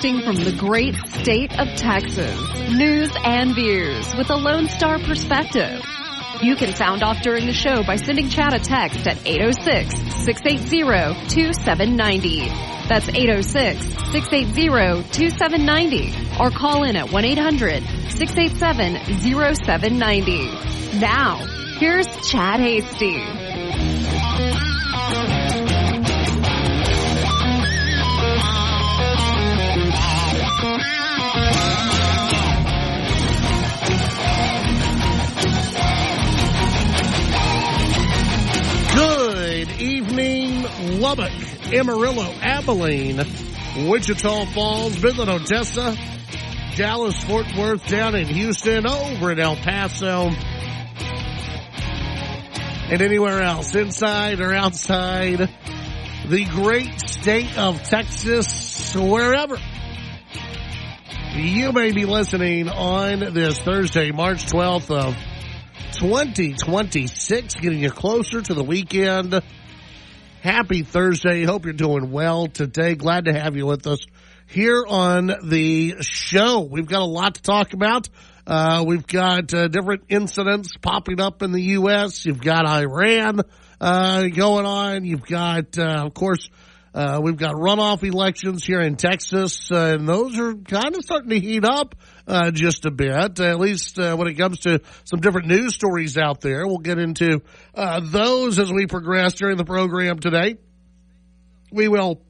Broadcasting from the great state of Texas. News and views with a Lone Star perspective. You can sound off during the show by sending Chad a text at 806-680-2790. That's 806-680-2790. Or call in at 1-800-687-0790. Now, here's Chad Hasty. Good evening, Lubbock, Amarillo, Abilene, Wichita Falls, Midland, Odessa, Dallas, Fort Worth, down in Houston, over in El Paso, and anywhere else, inside or outside the great state of Texas, wherever you may be listening on this Thursday, March 12th of 2026, getting you closer to the weekend. Happy Thursday. Hope you're doing well today. Glad to have you with us here on the show. We've got a lot to talk about. We've got different incidents popping up in the U.S. You've got Iran going on. You've got, of course, we've got runoff elections here in Texas, and those are kind of starting to heat up just a bit, at least when it comes to some different news stories out there. We'll get into those as we progress during the program today. We will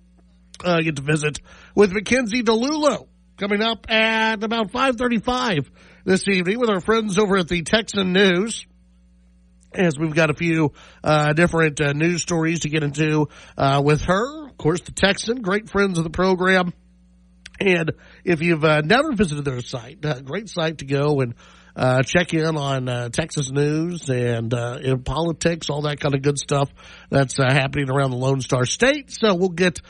get to visit with McKenzie DiLullo coming up at about 5:35 this evening with our friends over at the Texan News, as we've got a few different news stories to get into with her. Of course, the Texan, great friends of the program. And if you've never visited their site, great site to go and check in on Texas news and in politics, all that kind of good stuff that's happening around the Lone Star State. So we'll get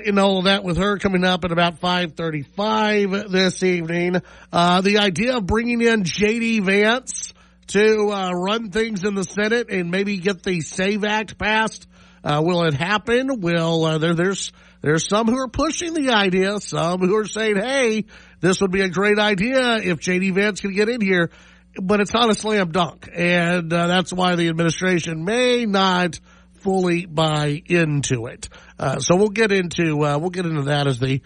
in all of that with her coming up at about 5:35 this evening. The idea of bringing in J.D. Vance to run things in the Senate and maybe get the SAVE Act passed. Will it happen? Will there's some who are pushing the idea, some who are saying, hey, this would be a great idea if J.D. Vance can get in here, but it's not a slam dunk, and that's why the administration may not fully buy into it. So we'll get into that as the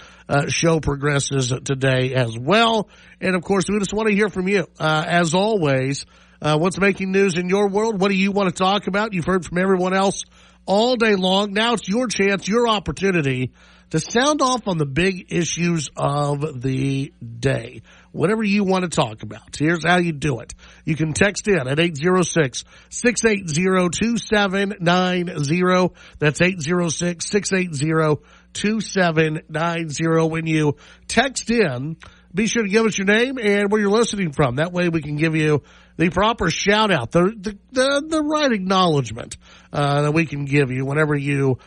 show progresses today as well. And of course, we just want to hear from you. As always, what's making news in your world? What do you want to talk about? You've heard from everyone else all day long. Now it's your chance, your opportunity to sound off on the big issues of the day. Whatever you want to talk about. Here's how you do it. You can text in at 806-680-2790. That's 806-680-2790. When you text in, be sure to give us your name and where you're listening from. That way we can give you the proper shout out, the right acknowledgement that we can give you whenever you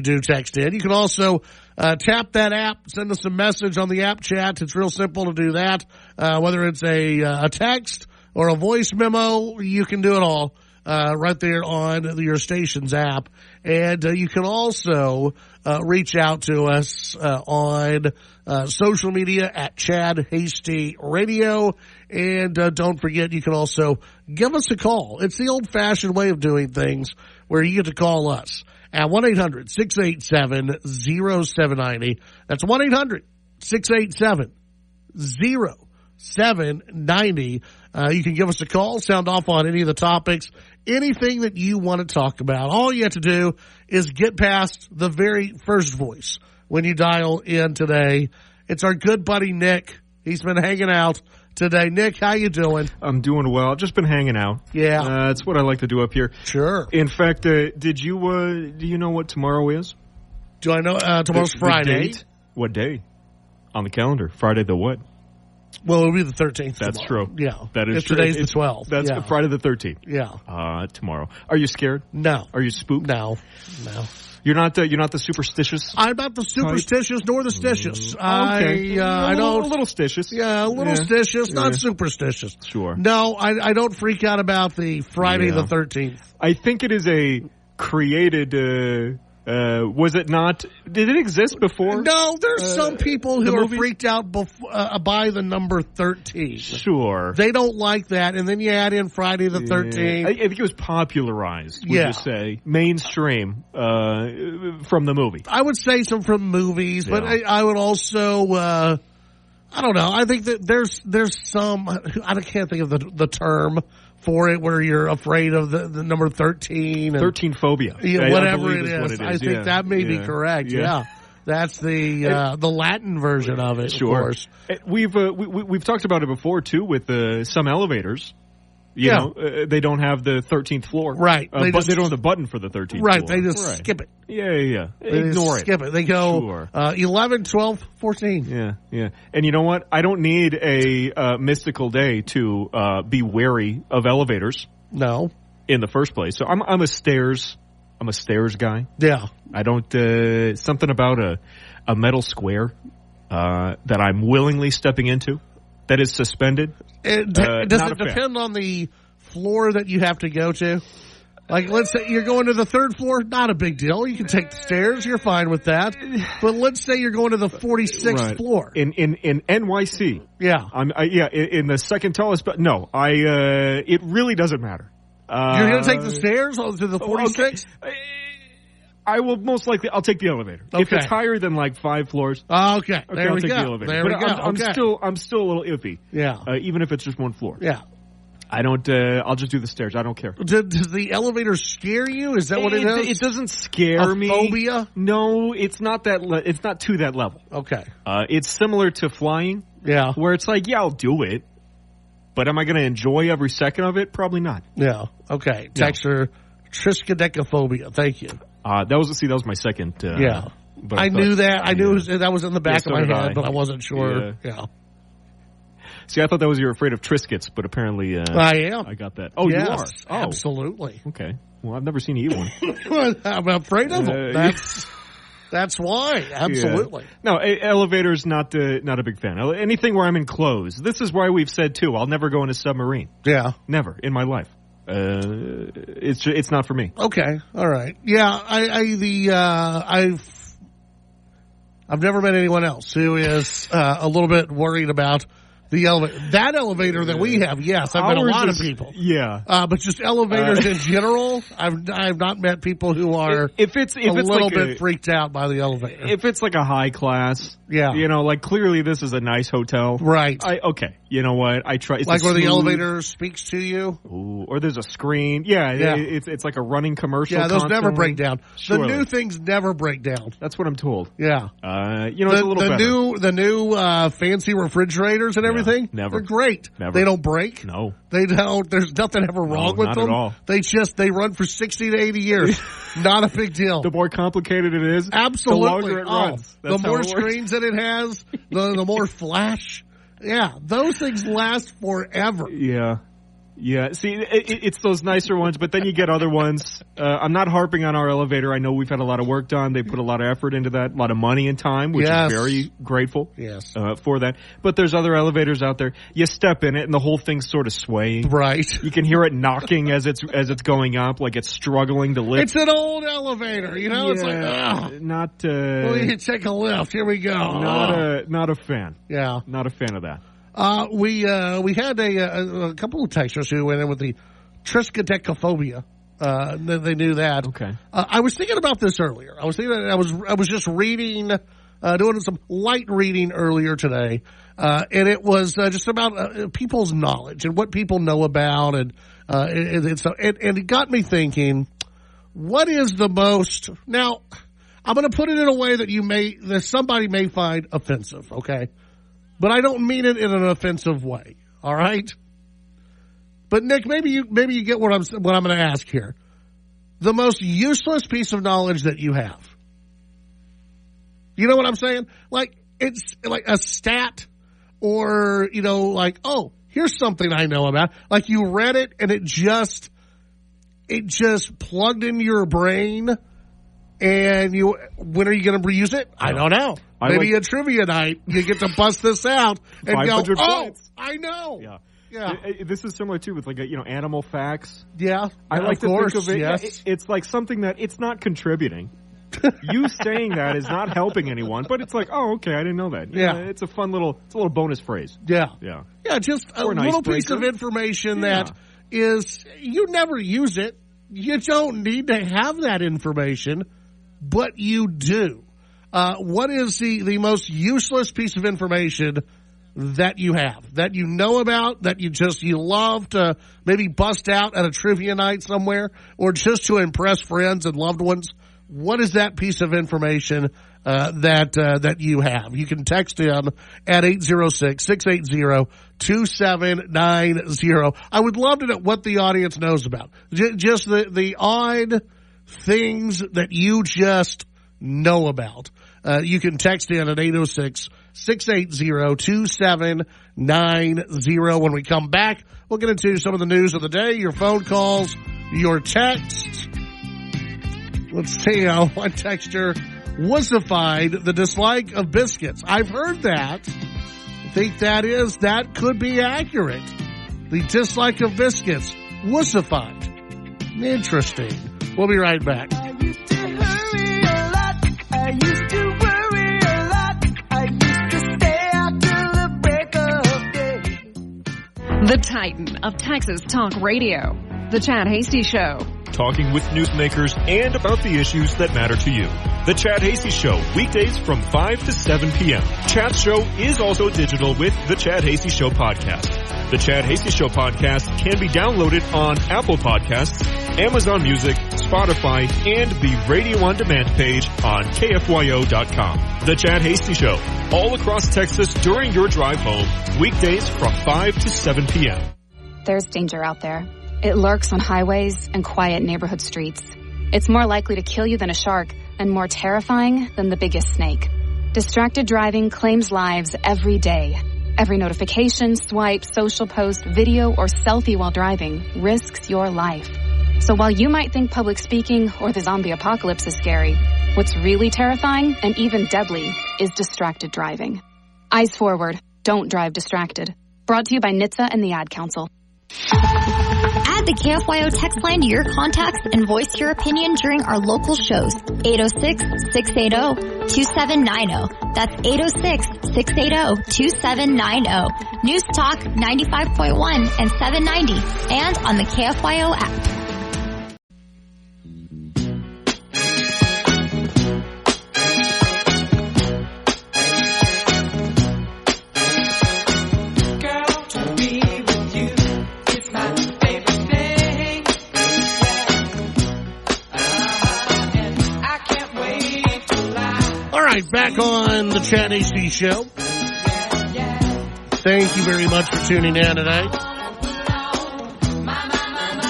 do text in. You can also tap that app, send us a message on the app chat. It's real simple to do that. Whether it's a text or a voice memo, you can do it all right there on your station's app. And you can also reach out to us on social media at Chad Hasty Radio. And don't forget, you can also give us a call. It's the old-fashioned way of doing things where you get to call us at 1-800-687-0790. That's 1-800-687-0790. You can give us a call, sound off on any of the topics, anything that you want to talk about. All you have to do is get past the very first voice when you dial in today. It's our good buddy Nick. He's been hanging out today. Nick, how you doing? I'm doing well. Just been hanging out. Yeah. That's what I like to do up here. Sure. In fact, do you know what tomorrow is? Do I know? Tomorrow's Friday. The date? What day? On the calendar. Friday the what? Well, it'll be the 13th. That's tomorrow. true. Yeah. That is true. Today's the 12th. That's Friday the 13th. Yeah. Tomorrow. Are you scared? No. Are you spooked? No. You're not the superstitious? I'm not the superstitious nor the stitious. Okay. I don't. A little stitious. Yeah, a little stitious, not superstitious. Sure. No, I don't freak out about the Friday the 13th. I think it is a created Was it not? Did it exist before? No, there's some people who are freaked out by the number 13. Sure. They don't like that, and then you add in Friday the 13th. I think it was popularized, would you say? Mainstream from the movie. I would say some from movies, but I would also... I don't know. I think that there's some... I can't think of the term for it where you're afraid of the number 13. 13 phobia. Yeah, whatever it is. I think that may be correct. Yeah. That's the Latin version of it, sure. Of course. We've talked about it before, too, with some elevators. You know, they don't have the 13th floor. Right. They don't have the button for the 13th floor. Right. They just skip it. Yeah. Ignore it. Skip it. They go 11, 12, 14. Yeah. And you know what? I don't need a mystical day to be wary of elevators. No. In the first place. So I'm a stairs guy. Yeah. I don't something about a metal square that I'm willingly stepping into. That is suspended. Does it depend on the floor that you have to go to? Like, let's say you're going to the 3rd floor, not a big deal. You can take the stairs, you're fine with that. But let's say you're going to the 46th floor. In NYC. Yeah. In the second tallest, but no, it really doesn't matter. You're going to take the stairs to the 46th? Okay. I will most likely. I'll take the elevator if it's higher than like 5 floors. Okay, I'll take the elevator. There we go. I'm still a little iffy. Yeah, even if it's just 1 floor. Yeah, I don't. I'll just do the stairs. I don't care. Does the elevator scare you? Is that what it is? It doesn't scare me. Phobia? No, it's not that. It's not to that level. Okay. It's similar to flying. Yeah. Where it's like, I'll do it, but am I going to enjoy every second of it? Probably not. Yeah. Okay. Texture triskaidekaphobia. Thank you. That was my second. But I knew that. I knew that was in the back of my head, but I wasn't sure. Yeah. See, I thought that was you're afraid of Triscuits, but apparently I am. I got that. Oh, yes, you are? Oh. Absolutely. Okay. Well, I've never seen you eat one. I'm afraid of them. That's why. Absolutely. No, elevators not a big fan. Anything where I'm enclosed. This is why we've said too. I'll never go in a submarine. Yeah. Never in my life. It's not for me. Okay, all right. Yeah, I've never met anyone else who is a little bit worried about the elevator. That elevator that we have, yes, I've met a lot of people. Yeah, but just elevators in general, I've not met people who are if it's a little bit freaked out by the elevator. If it's like a high class, yeah, like clearly this is a nice hotel, right? Okay. You know what? I try. Like where the elevator speaks to you? Ooh, or there's a screen. Yeah. It's like a running commercial. Yeah, those constantly. never break down. Surely. The new things never break down. That's what I'm told. Yeah. It's a little better. The new fancy refrigerators and everything, never. They're great. Never. They don't break. No. They don't. There's nothing ever wrong with them. Not at all. They run for 60 to 80 years. Not a big deal. The more complicated it is, absolutely. the longer it runs. The more screens that it has, the more flash. Yeah, those things last forever. Yeah. See, it's those nicer ones, but then you get other ones. I'm not harping on our elevator. I know we've had a lot of work done. They put a lot of effort into that, a lot of money and time, which is very grateful for that. But there's other elevators out there. You step in it, and the whole thing's sort of swaying. Right. You can hear it knocking as it's going up, like it's struggling to lift. It's an old elevator, It's like, ugh. Not. Well, you take a lift. Here we go. Not a fan. Yeah. Not a fan of that. We had a couple of texters who went in with the triskaidekaphobia. They knew that. Okay. I was thinking about this earlier. I was just reading, doing some light reading earlier today, and it was just about people's knowledge and what people know about, and it got me thinking, what is the most? Now, I'm going to put it in a way that somebody may find offensive. Okay. But I don't mean it in an offensive way. All right. But Nick, maybe you get what I'm going to ask here. The most useless piece of knowledge that you have. You know what I'm saying? Like it's like a stat, or like, oh, here's something I know about. Like you read it and it just plugged into your brain. And when are you going to reuse it? I don't know. Maybe a trivia night. You get to bust this out and go, points. I know. Yeah. This is similar too with like animal facts. Yeah. I like to think of it. Yes. It's like something that it's not contributing. You saying that is not helping anyone, but it's like, oh, okay, I didn't know that. Yeah. It's a little bonus phrase. Yeah. Yeah. Yeah, just a little piece of information that is, you never use it. You don't need to have that information, but you do. What is the most useless piece of information that you have, that you know about, that you love to maybe bust out at a trivia night somewhere, or just to impress friends and loved ones? What is that piece of information that you have? You can text in at 806-680-2790. I would love to know what the audience knows about. Just the odd things that you just know about. You can text in at 806-680-2790. When we come back, we'll get into some of the news of the day, your phone calls, your texts. Let's see, one texter wussified the dislike of biscuits. I've heard that. I think that could be accurate. The dislike of biscuits, wussified. Interesting. We'll be right back. I used to hurry a lot. I used to worry a lot. I used to stay out till the break of day. The Titan of Texas Talk Radio. The Chad Hasty Show. Talking with newsmakers and about the issues that matter to you. The Chad Hasty Show, weekdays from 5 to 7 p.m. Chad's show is also digital with the Chad Hasty Show podcast. The Chad Hasty Show podcast can be downloaded on Apple Podcasts, Amazon Music, Spotify, and the Radio On Demand page on KFYO.com. The Chad Hasty Show, all across Texas during your drive home, weekdays from 5 to 7 p.m. There's danger out there. It lurks on highways and quiet neighborhood streets. It's more likely to kill you than a shark and more terrifying than the biggest snake. Distracted driving claims lives every day. Every notification, swipe, social post, video, or selfie while driving risks your life. So while you might think public speaking or the zombie apocalypse is scary, what's really terrifying and even deadly is distracted driving. Eyes forward. Don't drive distracted. Brought to you by NHTSA and the Ad Council. Add the KFYO text line to your contacts and voice your opinion during our local shows. 806-680-2790. That's 806-680-2790. News Talk 95.1 and 790. And on the KFYO app. Back on the Chad Hasty Show. Thank you very much for tuning in tonight.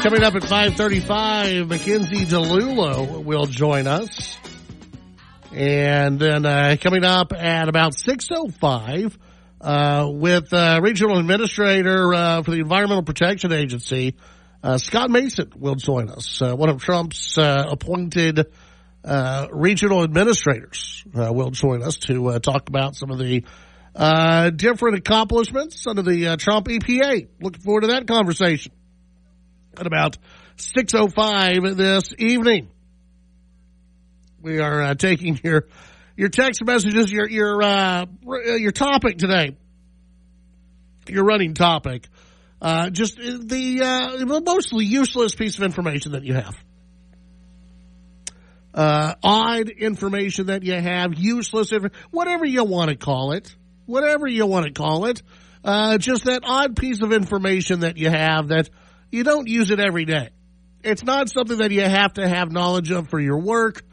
Coming up at 5:35, McKenzie DiLullo will join us. And then coming up at about 6:05 with Regional Administrator for the Environmental Protection Agency, Scott Mason will join us. One of Trump's appointed regional administrators will join us to talk about some of the different accomplishments under the Trump EPA. Looking forward to that conversation at about 6:05 this evening. We are taking your text messages, your topic today, your running topic, just the mostly useless piece of information that you have. Odd information that you have, useless, whatever you want to call it, just that odd piece of information that you have that you don't use it every day. It's not something that you have to have knowledge of for your work,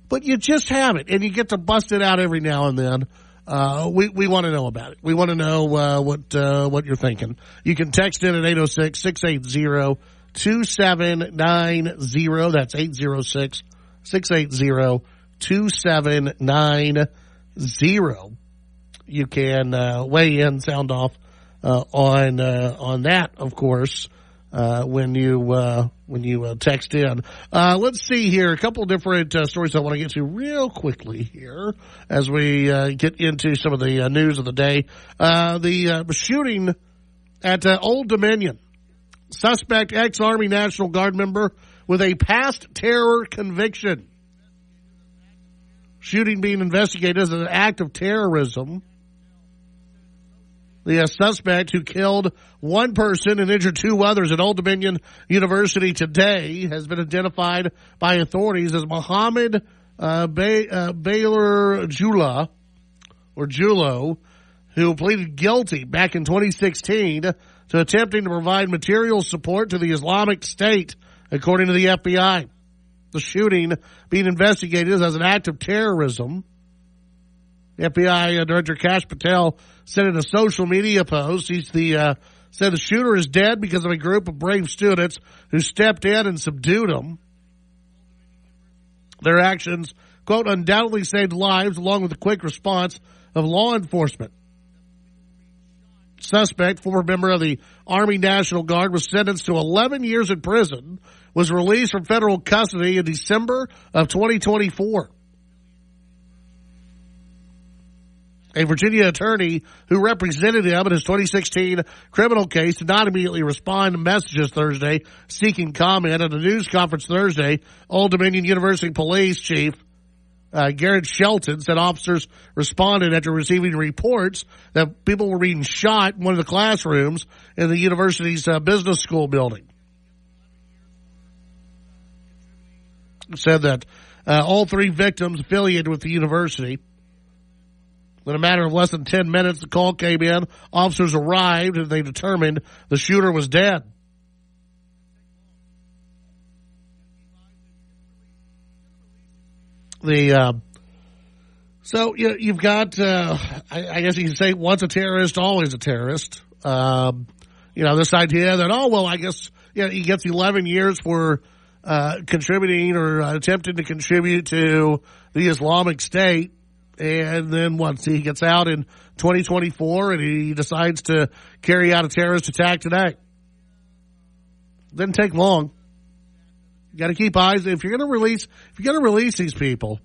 but you just have it, and you get to bust it out every now and then. We want to know about it. We want to know what you're thinking. You can text in at 806-680-2790. That's 806-680-2790. You can weigh in, sound off on that, of course, when you text in. Let's see here, a couple of different stories I want to get to real quickly here as we get into some of the news of the day. The shooting at Old Dominion. Suspect, ex-Army National Guard member with a past terror conviction. Shooting being investigated as an act of terrorism. The suspect who killed one person and injured two others at Old Dominion University today has been identified by authorities as Mohammed Baylor Jullo, who pleaded guilty back in 2016 to attempting to provide material support to the Islamic State, according to the FBI. The shooting being investigated as an act of terrorism. FBI Director Kash Patel said in a social media post, said the shooter is dead because of a group of brave students who stepped in and subdued him. Their actions, quote, undoubtedly saved lives along with the quick response of law enforcement. Suspect, former member of the Army National Guard, was sentenced to 11 years in prison, was released from federal custody in December of 2024. A Virginia attorney who represented him in his 2016 criminal case did not immediately respond to messages Thursday seeking comment. At a news conference Thursday, Old Dominion University Police Chief Garrett Shelton said officers responded after receiving reports that people were being shot in one of the classrooms in the university's business school building. Said that all three victims affiliated with the university. In a matter of less than 10 minutes, the call came in. Officers arrived and they determined the shooter was dead. So you've got, I guess you can say once a terrorist, always a terrorist. This idea that, I guess, he gets 11 years for contributing or attempting to contribute to the Islamic State. And then once he gets out in 2024 and he decides to carry out a terrorist attack today. Didn't take long. You got to keep eyes. If you're going to release these people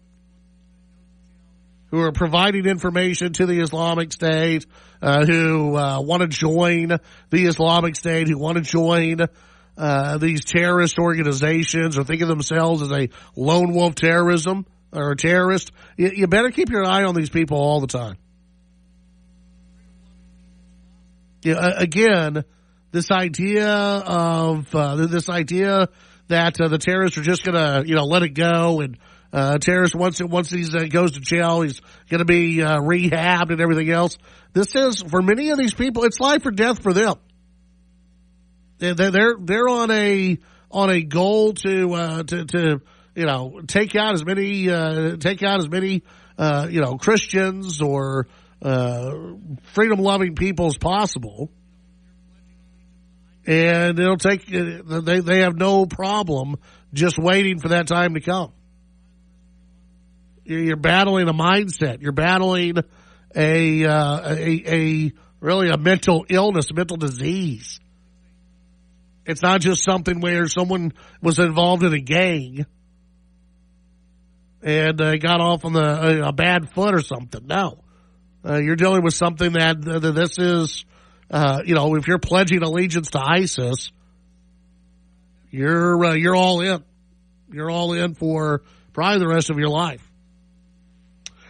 who are providing information to the Islamic State, who want to join the Islamic State, who want to join these terrorist organizations or think of themselves as a lone wolf terrorism or a terrorist, you better keep your eye on these people all the time. Again, this idea that the terrorists are just going to let it go, and terrorist once he goes to jail, he's going to be rehabbed and everything else. This is, for many of these people, it's life or death for them. They're on a goal to take out as many Christians or freedom loving people as possible. And it'll take, they have no problem just waiting for that time to come. You're battling a mindset. You're battling a mental illness, a mental disease. It's not just something where someone was involved in a gang and got off on a bad foot or something. No. You're dealing with something that this is, if you're pledging allegiance to ISIS, you're all in. You're all in for probably the rest of your life.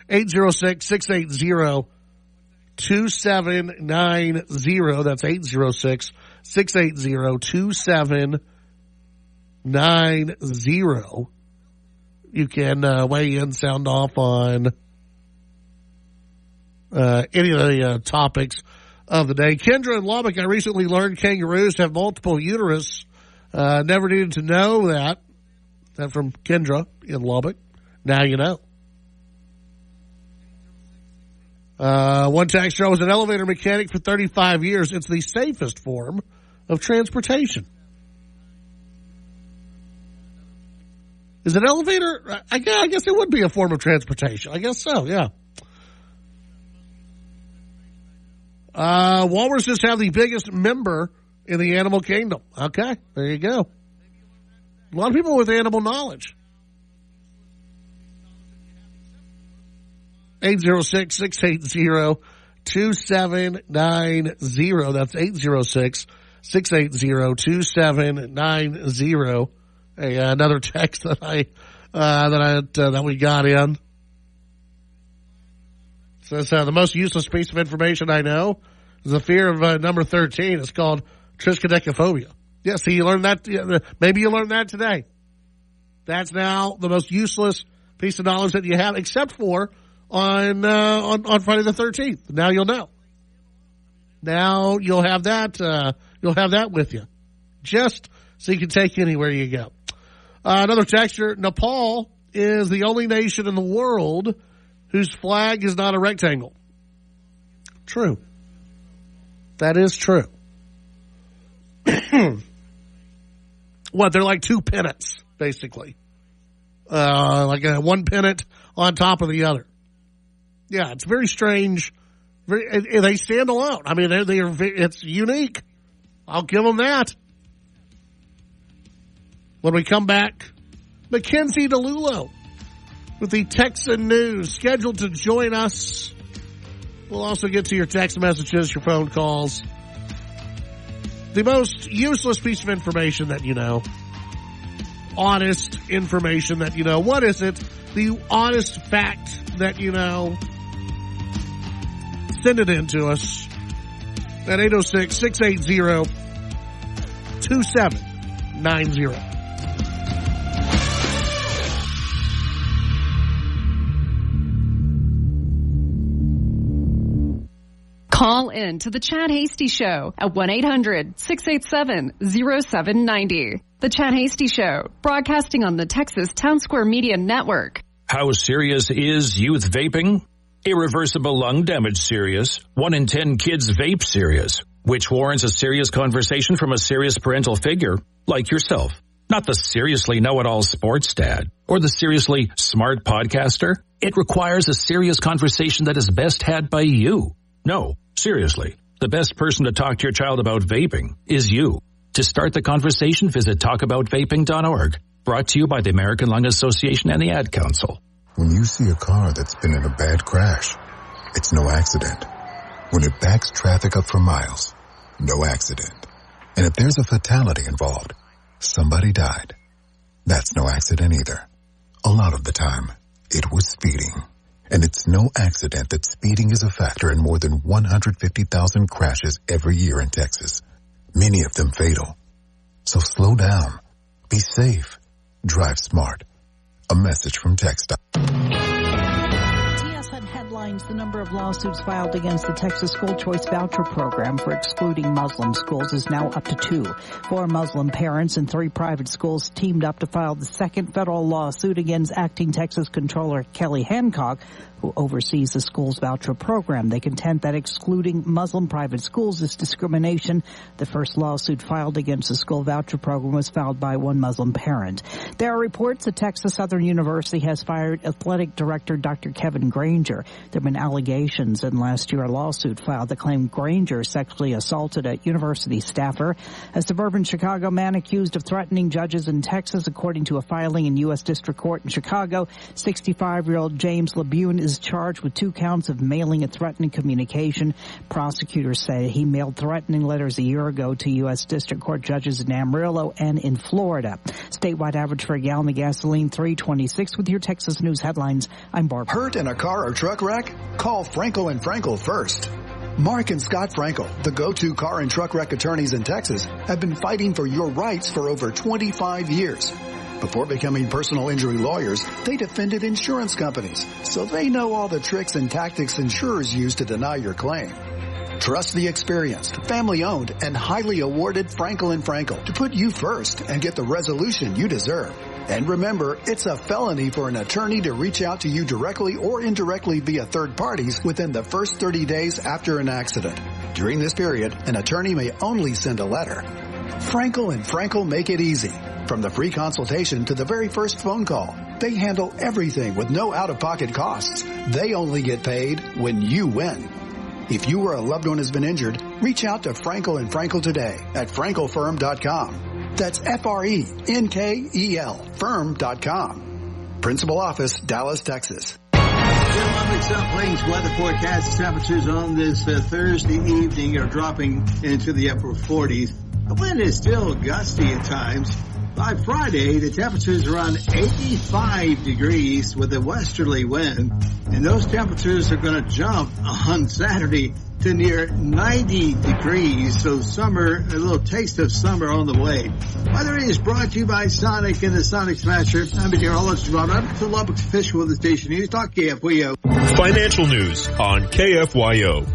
806-680-2790. That's 806-680-2790. You can weigh in, sound off on any of the topics of the day. Kendra in Lubbock, I recently learned kangaroos have multiple uterus. Never needed to know that. That from Kendra in Lubbock. Now you know. One texter, I was an elevator mechanic for 35 years. It's the safest form of transportation. Is an elevator? I guess it would be a form of transportation. I guess so, yeah. Walruses have the biggest member in the animal kingdom. Okay, there you go. A lot of people with animal knowledge. 806-680-2790. That's 806-680-2790. Another text that we got in. Says the most useless piece of information I know is the fear of number 13. It's called triskaidekaphobia. Yeah, see, you learned that. Maybe you learned that today. That's now the most useless piece of knowledge that you have, except for on Friday the 13th. Now you'll know. Now you'll have that. You'll have that with you, just so you can take anywhere you go. Another texture: Nepal is the only nation in the world whose flag is not a rectangle. True. That is true. What, they're like two pennants, basically. Like one pennant on top of the other. Yeah, it's very strange. They stand alone. I mean, it's unique. I'll give them that. When we come back, McKenzie DiLullo with the Texan News, scheduled to join us. We'll also get to your text messages, your phone calls. The most useless piece of information that you know. Honest information that you know. What is it? The honest fact that you know. Send it in to us at 806-680-2790. Call in to the Chad Hasty Show at 1-800-687-0790. The Chad Hasty Show, broadcasting on the Texas Town Square Media Network. How serious is youth vaping? Irreversible lung damage serious. 1 in 10 kids vape serious, which warrants a serious conversation from a serious parental figure like yourself. Not the seriously know-it-all sports dad or the seriously smart podcaster. It requires a serious conversation that is best had by you. No, seriously, the best person to talk to your child about vaping is you. To start the conversation, visit talkaboutvaping.org. Brought to you by the American Lung Association and the Ad Council. When you see a car that's been in a bad crash, it's no accident. When it backs traffic up for miles, no accident. And if there's a fatality involved, somebody died. That's no accident either. A lot of the time, it was speeding. And it's no accident that speeding is a factor in more than 150,000 crashes every year in Texas. Many of them fatal. So slow down. Be safe. Drive smart. A message from TxDOT. TSN headlines: the number of lawsuits filed against the Texas School Choice Voucher Program for excluding Muslim schools is now up to 2. 4 Muslim parents and 3 private schools teamed up to file the second federal lawsuit against acting Texas Controller Kelly Hancock, who oversees the school's voucher program. They contend that excluding Muslim private schools is discrimination. The first lawsuit filed against the school voucher program was filed by one Muslim parent. There are reports that Texas Southern University has fired athletic director Dr. Kevin Granger. There have been allegations in last year a lawsuit filed that claimed Granger sexually assaulted a university staffer. A suburban Chicago man accused of threatening judges in Texas, according to a filing in U.S. District Court in Chicago. 65-year-old James LeBune is charged with 2 counts of mailing a threatening communication. Prosecutors say he mailed threatening letters a year ago to U.S. District Court judges in Amarillo and in Florida. Statewide average for a gallon of gasoline, $3.26. With your Texas News headlines, I'm Barb. Hurt in a car or truck wreck? Call Frankel & Frankel first. Mark and Scott Frankel, the go-to car and truck wreck attorneys in Texas, have been fighting for your rights for over 25 years. Before becoming personal injury lawyers, they defended insurance companies, so they know all the tricks and tactics insurers use to deny your claim. Trust the experienced, family-owned, and highly awarded Frankel & Frankel to put you first and get the resolution you deserve. And remember, it's a felony for an attorney to reach out to you directly or indirectly via third parties within the first 30 days after an accident. During this period, an attorney may only send a letter. Frankel & Frankel make it easy. From the free consultation to the very first phone call, they handle everything with no out-of-pocket costs. They only get paid when you win. If you or a loved one has been injured, reach out to Frankel & Frankel today at frankelfirm.com. That's F-R-E-N-K-E-L firm.com. Principal office, Dallas, Texas. Lubbock South Plains weather forecast. Temperatures on this Thursday evening are dropping into the upper 40s. The wind is still gusty at times, By Friday, the temperatures are around 85 degrees with a westerly wind, and those temperatures are going to jump on Saturday to near 90 degrees. So summer, a little taste of summer on the way. Weather is brought to you by Sonic and the Sonic Smasher. I'm DiLullo. Let's run up to Lubbock's official with the station news. Talk KFYO. Financial news on KFYO.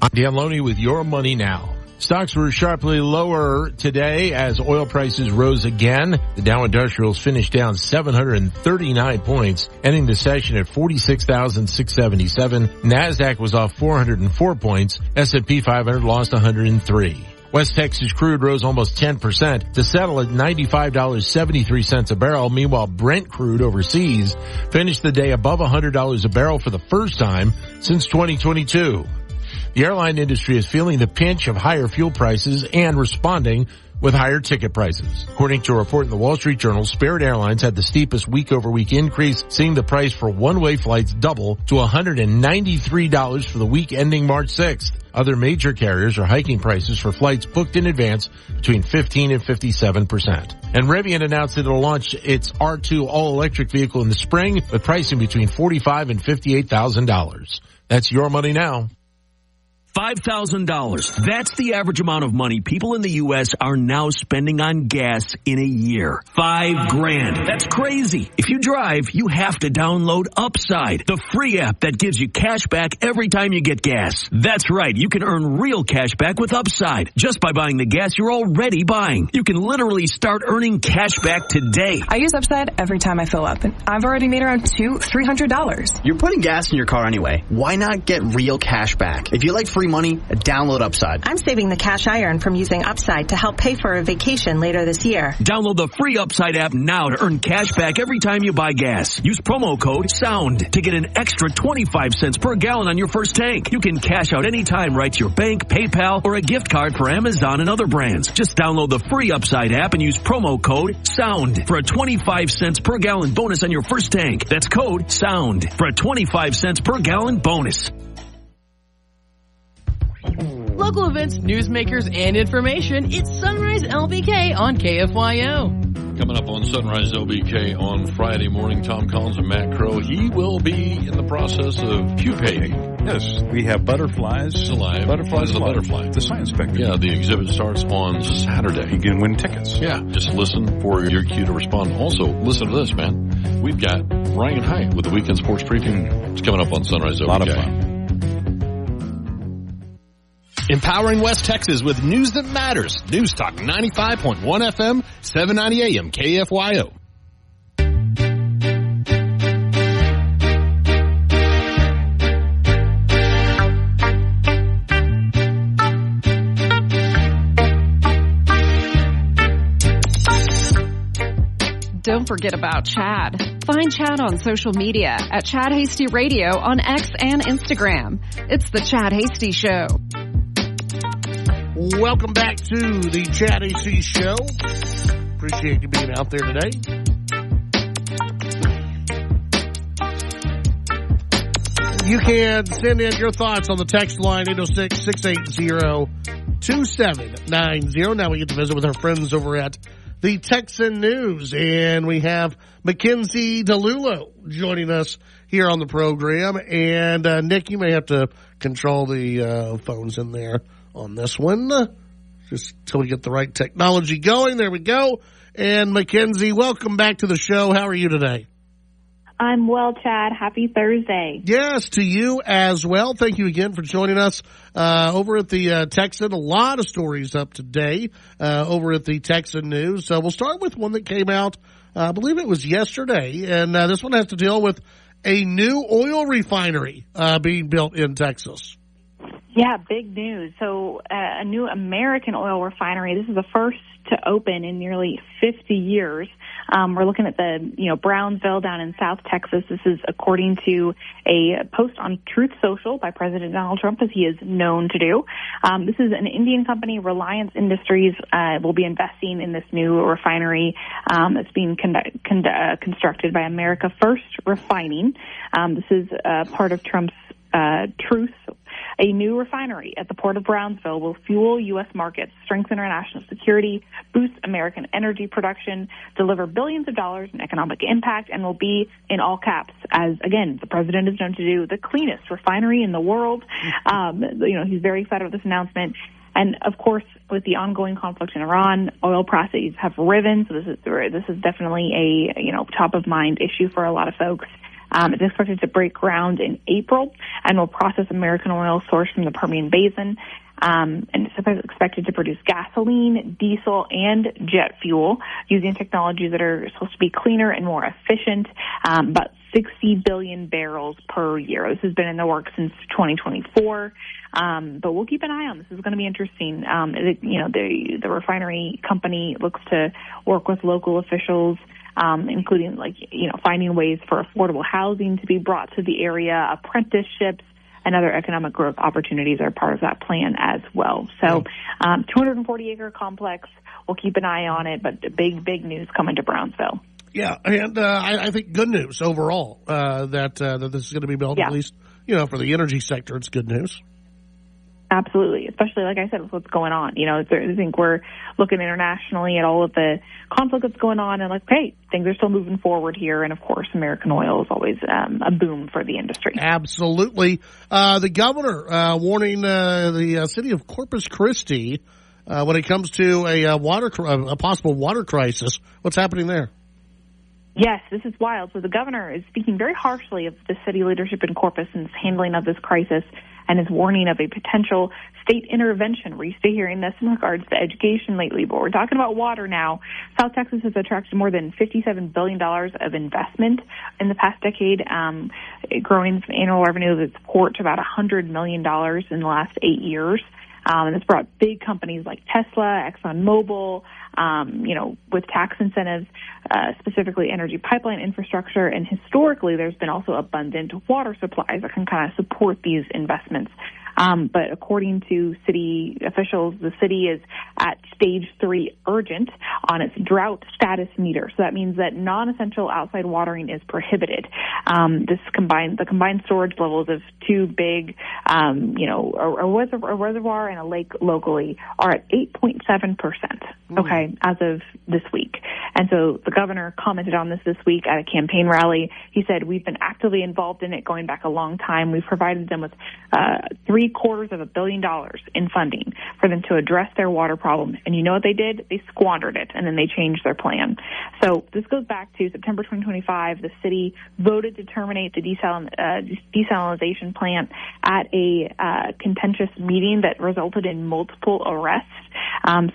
I'm Dan Loney with Your Money Now. Stocks were sharply lower today as oil prices rose again. The Dow Industrials finished down 739 points, ending the session at 46,677. NASDAQ was off 404 points. S&P 500 lost 103. West Texas crude rose almost 10% to settle at $95.73 a barrel. Meanwhile, Brent crude overseas finished the day above $100 a barrel for the first time since 2022. The airline industry is feeling the pinch of higher fuel prices and responding with higher ticket prices. According to a report in the Wall Street Journal, Spirit Airlines had the steepest week-over-week increase, seeing the price for one-way flights double to $193 for the week ending March 6th. Other major carriers are hiking prices for flights booked in advance between 15 and 57%. And Rivian announced that it'll launch its R2 all-electric vehicle in the spring with pricing between $45,000 and $58,000. That's Your Money Now. $5,000. That's the average amount of money people in the U.S. are now spending on gas in a year. $5,000. That's crazy. If you drive, you have to download Upside, the free app that gives you cash back every time you get gas. That's right. You can earn real cash back with Upside just by buying the gas you're already buying. You can literally start earning cash back today. I use Upside every time I fill up, and I've already made around $300. You're putting gas in your car anyway. Why not get real cash back? If you like free money, download Upside. I'm saving the cash I earn from using Upside to help pay for a vacation later this year. Download the free Upside app now to earn cash back every time you buy gas. Use promo code SOUND to get an extra 25 cents per gallon on your first tank. You can cash out anytime right to your bank, PayPal, or a gift card for Amazon and other brands. Just download the free Upside app and use promo code SOUND for a 25 cents per gallon bonus on your first tank. That's code SOUND for a 25 cents per gallon bonus. Local events, newsmakers, and information. It's Sunrise LBK on KFYO. Coming up on Sunrise LBK on Friday morning, Tom Collins and Matt Crow. He will be in the process of pupating. Yes, we have butterflies. Alive. Butterflies Is a butterfly. The science spectrum. Yeah, the exhibit starts on Saturday. You can win tickets. Yeah, just listen for your cue to respond. Also, listen to this, man. We've got Ryan Hyatt with the Weekend Sports Preview. It's coming up on Sunrise LBK. A lot of fun. Empowering West Texas with news that matters. News Talk 95.1 FM, 790 AM, KFYO. Don't forget about Chad. Find Chad on social media at Chad Hasty Radio on X and Instagram. It's the Chad Hasty Show. Welcome back to the Chad AC Show. Appreciate you being out there today. You can send in your thoughts on the text line 806-680-2790. Now we get to visit with our friends over at the Texan News, and we have McKenzie DiLullo joining us here on the program. And Nick, you may have to control the phones in there on this one, just till we get the right technology going. There we go. And McKenzie, welcome back to the show. How are you today? I'm well, Chad. Happy Thursday. Yes, to you as well. Thank you again for joining us over at the Texan. A lot of stories up today over at the Texan News. So we'll start with one that came out, I believe it was yesterday, and this one has to deal with a new oil refinery being built in Texas. Yeah, big news. So a new American oil refinery. This is the first to open in nearly 50 years. We're looking at the, Brownsville down in South Texas. This is according to a post on Truth Social by President Donald Trump, as he is known to do. This is an Indian company, Reliance Industries, will be investing in this new refinery that's being constructed by America First Refining. This is part of Trump's Truth A new refinery at the Port of Brownsville will fuel U.S. markets, strengthen our national security, boost American energy production, deliver billions of dollars in economic impact, and will be, in all caps, as, again, the president is known to do, the cleanest refinery in the world. He's very excited with this announcement. And, of course, with the ongoing conflict in Iran, oil prices have risen, so this is definitely a top-of-mind issue for a lot of folks. It's expected to break ground in April and will process American oil sourced from the Permian Basin. And it's expected to produce gasoline, diesel, and jet fuel using technologies that are supposed to be cleaner and more efficient, about 60 billion barrels per year. This has been in the works since 2024. But we'll keep an eye on this. This is going to be interesting. The refinery company looks to work with local officials, including finding ways for affordable housing to be brought to the area, apprenticeships, and other economic growth opportunities are part of that plan as well. So 240-acre complex. We'll keep an eye on it, but big news coming to Brownsville. Yeah, and I think good news overall that this is going to be built, at least, for the energy sector. It's good news. Absolutely, especially, like I said, with what's going on. I think we're looking internationally at all of the conflict that's going on and hey, things are still moving forward here. And, of course, American oil is always a boom for the industry. Absolutely. The governor warning the city of Corpus Christi when it comes to a possible water crisis. What's happening there? Yes, this is wild. So the governor is speaking very harshly of the city leadership in Corpus and its handling of this crisis, and is warning of a potential state intervention. We're used to hearing this in regards to education lately, but we're talking about water now. South Texas has attracted more than $57 billion of investment in the past decade, growing annual revenue of its port to about $100 million in the last 8 years. And it's brought big companies like Tesla, ExxonMobil, with tax incentives, specifically energy pipeline infrastructure. And historically, there's been also abundant water supplies that can kind of support these investments. But according to city officials, the city is at stage 3 urgent on its drought status meter. So that means that non-essential outside watering is prohibited. The combined storage levels of two big, a reservoir and a lake locally are at 8.7%. Okay, as of this week. And so the governor commented on this week at a campaign rally. He said, "We've been actively involved in it going back a long time. We've provided them with $750 million in funding for them to address their water problem. And you know what they did? They squandered it, and then they changed their plan." So this goes back to September 2025. The city voted to terminate the desalination plant at a contentious meeting that resulted in multiple arrests.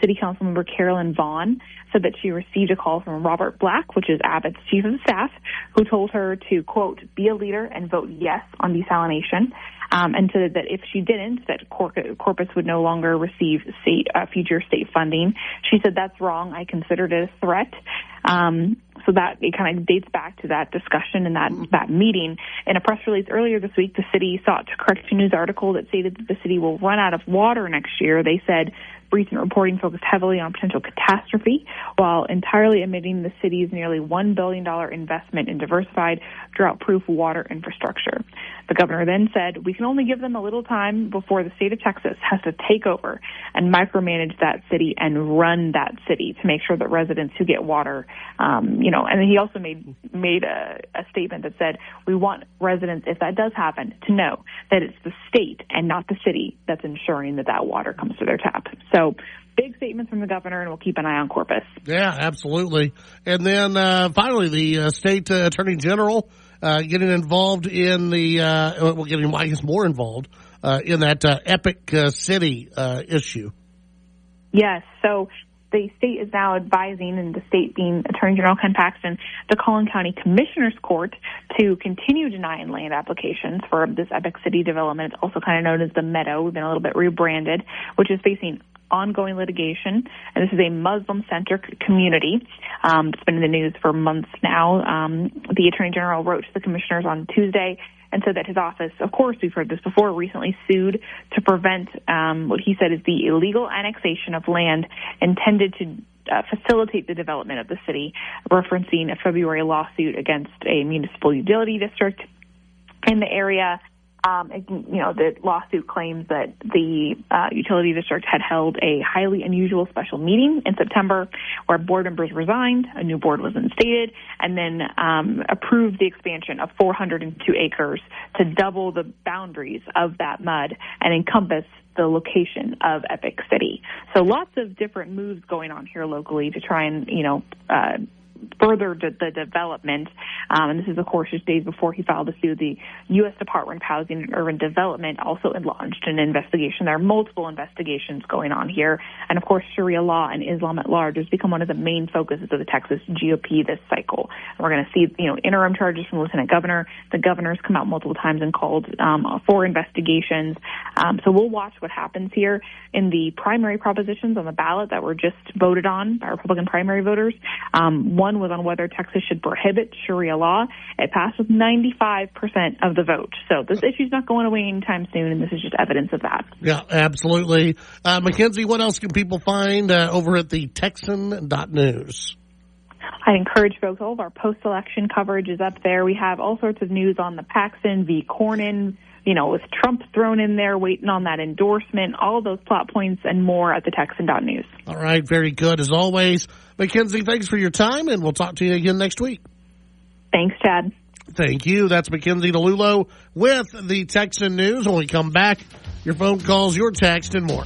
City Council member Carolyn Vaughn said that she received a call from Robert Black, which is Abbott's chief of staff, who told her to, quote, "be a leader and vote yes on desalination," and said that if she didn't, that Corpus would no longer receive future state funding. She said, "That's wrong. I considered it a threat." So that it kind of dates back to that discussion and that meeting. In a press release earlier this week, the city sought to correct a news article that stated that the city will run out of water next year. They said recent reporting focused heavily on potential catastrophe, while entirely omitting the city's nearly $1 billion investment in diversified, drought-proof water infrastructure. The governor then said, "We can only give them a little time before the state of Texas has to take over and micromanage that city and run that city to make sure that residents who get water, and then he also made a statement that said, "We want residents, if that does happen, to know that it's the state and not the city that's ensuring that water comes to their tap." So big statements from the governor, and we'll keep an eye on Corpus. Yeah, absolutely. And then finally, the state attorney general getting involved in more involved in that Epic City issue. Yes. So the state is now advising, and the state being Attorney General Ken Paxton, the Collin County Commissioner's Court to continue denying land applications for this Epic City development. It's also kind of known as the Meadow. We've been a little bit rebranded, which is facing ongoing litigation. And this is a Muslim-centric community. It's been in the news for months now. The Attorney General wrote to the commissioners on Tuesday and said that his office, of course, we've heard this before, recently sued to prevent what he said is the illegal annexation of land intended to facilitate the development of the city, referencing a February lawsuit against a municipal utility district in the area. The lawsuit claims that the utility district had held a highly unusual special meeting in September where board members resigned, a new board was instated, and then approved the expansion of 402 acres to double the boundaries of that MUD and encompass the location of Epic City. So lots of different moves going on here locally to try and, further the development. And this is, of course, just days before he filed the suit. The U.S. Department of Housing and Urban Development also launched an investigation. There are multiple investigations going on here. And, of course, Sharia law and Islam at large has become one of the main focuses of the Texas GOP this cycle. And we're going to see, interim charges from the Lieutenant Governor. The governor's come out multiple times and called for investigations. So we'll watch what happens here. In the primary propositions on the ballot that were just voted on by Republican primary voters, one was on whether Texas should prohibit Sharia law. It passed with 95% of the vote. So this issue's not going away anytime soon, and this is just evidence of that. Yeah, absolutely. McKenzie, what else can people find over at the Texan.news? I encourage folks, all of our post-election coverage is up there. We have all sorts of news on the Paxton v. Cornyn, with Trump thrown in there, waiting on that endorsement, all those plot points and more at the Texan.news. All right, very good. As always, McKenzie, thanks for your time, and we'll talk to you again next week. Thanks, Chad. Thank you. That's McKenzie DiLullo with the Texan News. When we come back, your phone calls, your text, and more.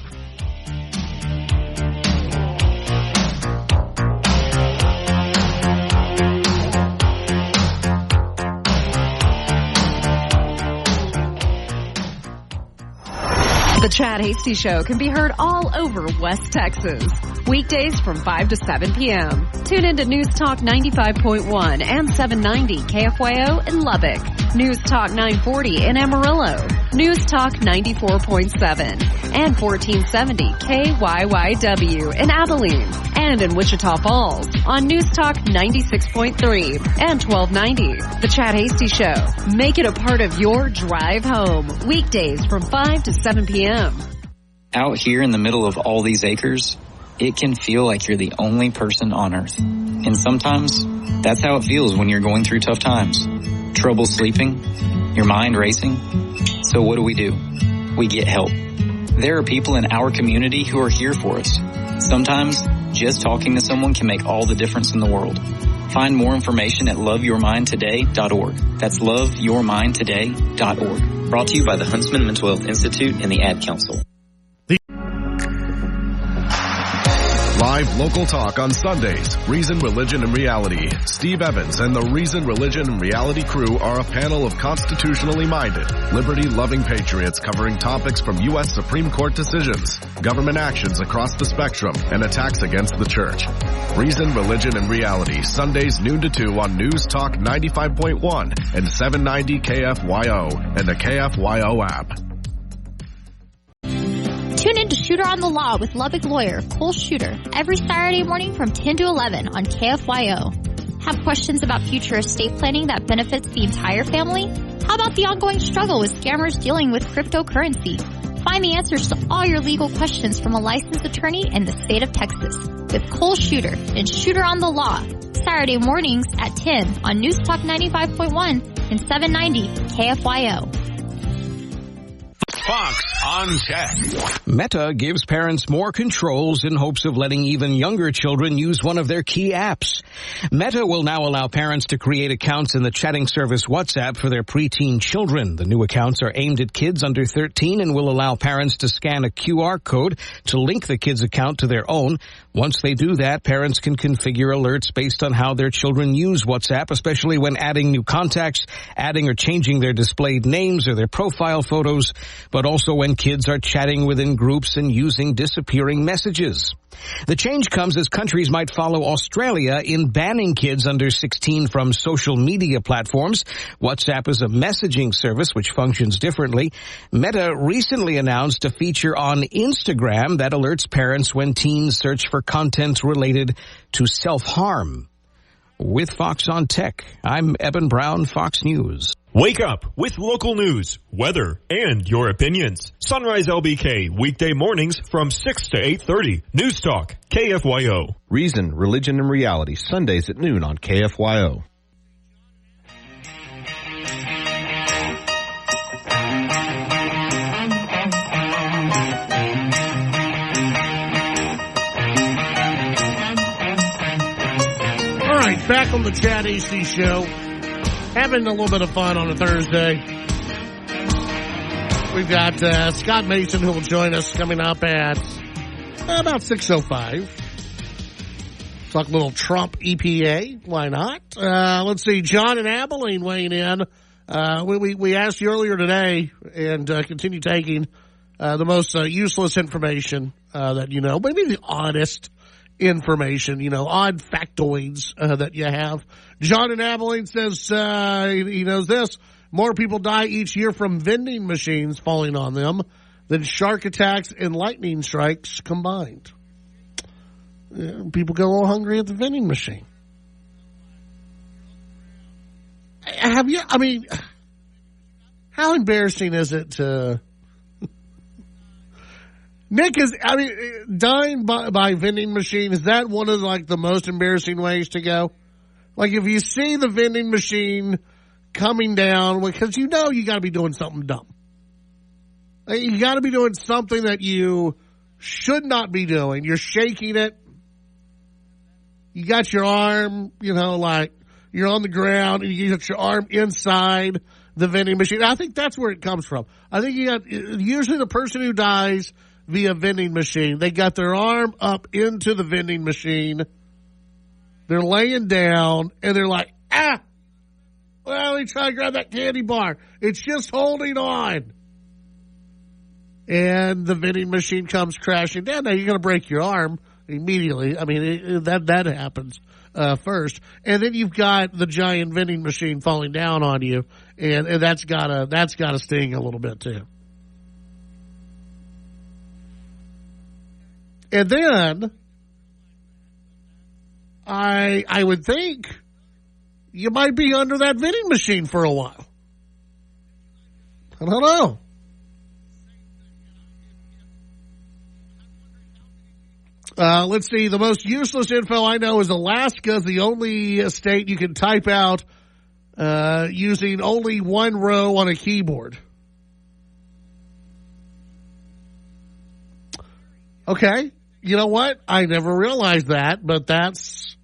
The Chad Hasty Show can be heard all over West Texas. Weekdays from 5 to 7 p.m. Tune into News Talk 95.1 and 790 KFYO in Lubbock. News Talk 940 in Amarillo. News Talk 94.7 and 1470 KYYW in Abilene. And in Wichita Falls on News Talk 96.3 and 1290. The Chad Hasty Show. Make it a part of your drive home. Weekdays from 5 to 7 p.m. Out here in the middle of all these acres, it can feel like you're the only person on earth. And sometimes that's how it feels when you're going through tough times. Trouble sleeping, your mind racing. So what do? We get help. There are people in our community who are here for us. Sometimes just talking to someone can make all the difference in the world. Find more information at loveyourmindtoday.org. That's loveyourmindtoday.org. Brought to you by the Huntsman Mental Health Institute and the Ad Council. Live local talk on Sundays. Reason, Religion, and Reality. Steve Evans and the Reason, Religion, and Reality crew are a panel of constitutionally minded, liberty-loving patriots covering topics from U.S. Supreme Court decisions, government actions across the spectrum, and attacks against the church. Reason, Religion, and Reality. Sundays noon to 2 on News Talk 95.1 and 790 KFYO and the KFYO app. Tune in to Shooter on the Law with Lubbock lawyer Cole Shooter every Saturday morning from 10 to 11 on KFYO. Have questions about future estate planning that benefits the entire family? How about the ongoing struggle with scammers dealing with cryptocurrency? Find the answers to all your legal questions from a licensed attorney in the state of Texas with Cole Shooter and Shooter on the Law. Saturday mornings at 10 on News Talk 95.1 and 790 KFYO. Fox on Tech. Meta gives parents more controls in hopes of letting even younger children use one of their key apps. Meta will now allow parents to create accounts in the chatting service WhatsApp for their preteen children. The new accounts are aimed at kids under 13 and will allow parents to scan a QR code to link the kid's account to their own. Once they do that, parents can configure alerts based on how their children use WhatsApp, especially when adding new contacts, adding or changing their displayed names or their profile photos, but also when kids are chatting within groups and using disappearing messages. The change comes as countries might follow Australia in banning kids under 16 from social media platforms. WhatsApp is a messaging service which functions differently. Meta recently announced a feature on Instagram that alerts parents when teens search for content related to self-harm. With Fox on Tech, I'm Eben Brown, Fox News. Wake up with local news, weather, and your opinions. Sunrise LBK, weekday mornings from 6 to 8:30. News Talk, KFYO. Reason, Religion, and Reality, Sundays at noon on KFYO. right, back on the Chad AC Show. Having a little bit of fun on a Thursday. We've got Scott Mason who will join us coming up at about 6:05. Talk a little Trump EPA. Why not? Let's see. John and Abilene weighing in. We asked you earlier today and continue taking the most useless information that you know. Maybe the oddest information, odd factoids that you have. John in Abilene says he knows this. More people die each year from vending machines falling on them than shark attacks and lightning strikes combined. People go a little hungry at the vending machine. How embarrassing is it to... Nick dying by vending machine, is that one of the most embarrassing ways to go? Like if you see the vending machine coming down, because you got to be doing something dumb. You got to be doing something that you should not be doing. You're shaking it. You got your arm, you're on the ground and you got your arm inside the vending machine. I think that's where it comes from. I think usually the person who dies via vending machine, they got their arm up into the vending machine. They're laying down and they're like, well, let me try to grab that candy bar. It's just holding on. And the vending machine comes crashing down. Now you're going to break your arm immediately. That happens first. And then you've got the giant vending machine falling down on you. And that's gotta sting a little bit too. And then I would think you might be under that vending machine for a while. I don't know. Let's see. The most useless info I know is Alaska is the only state you can type out using only one row on a keyboard. Okay. You know what? I never realized that, but that's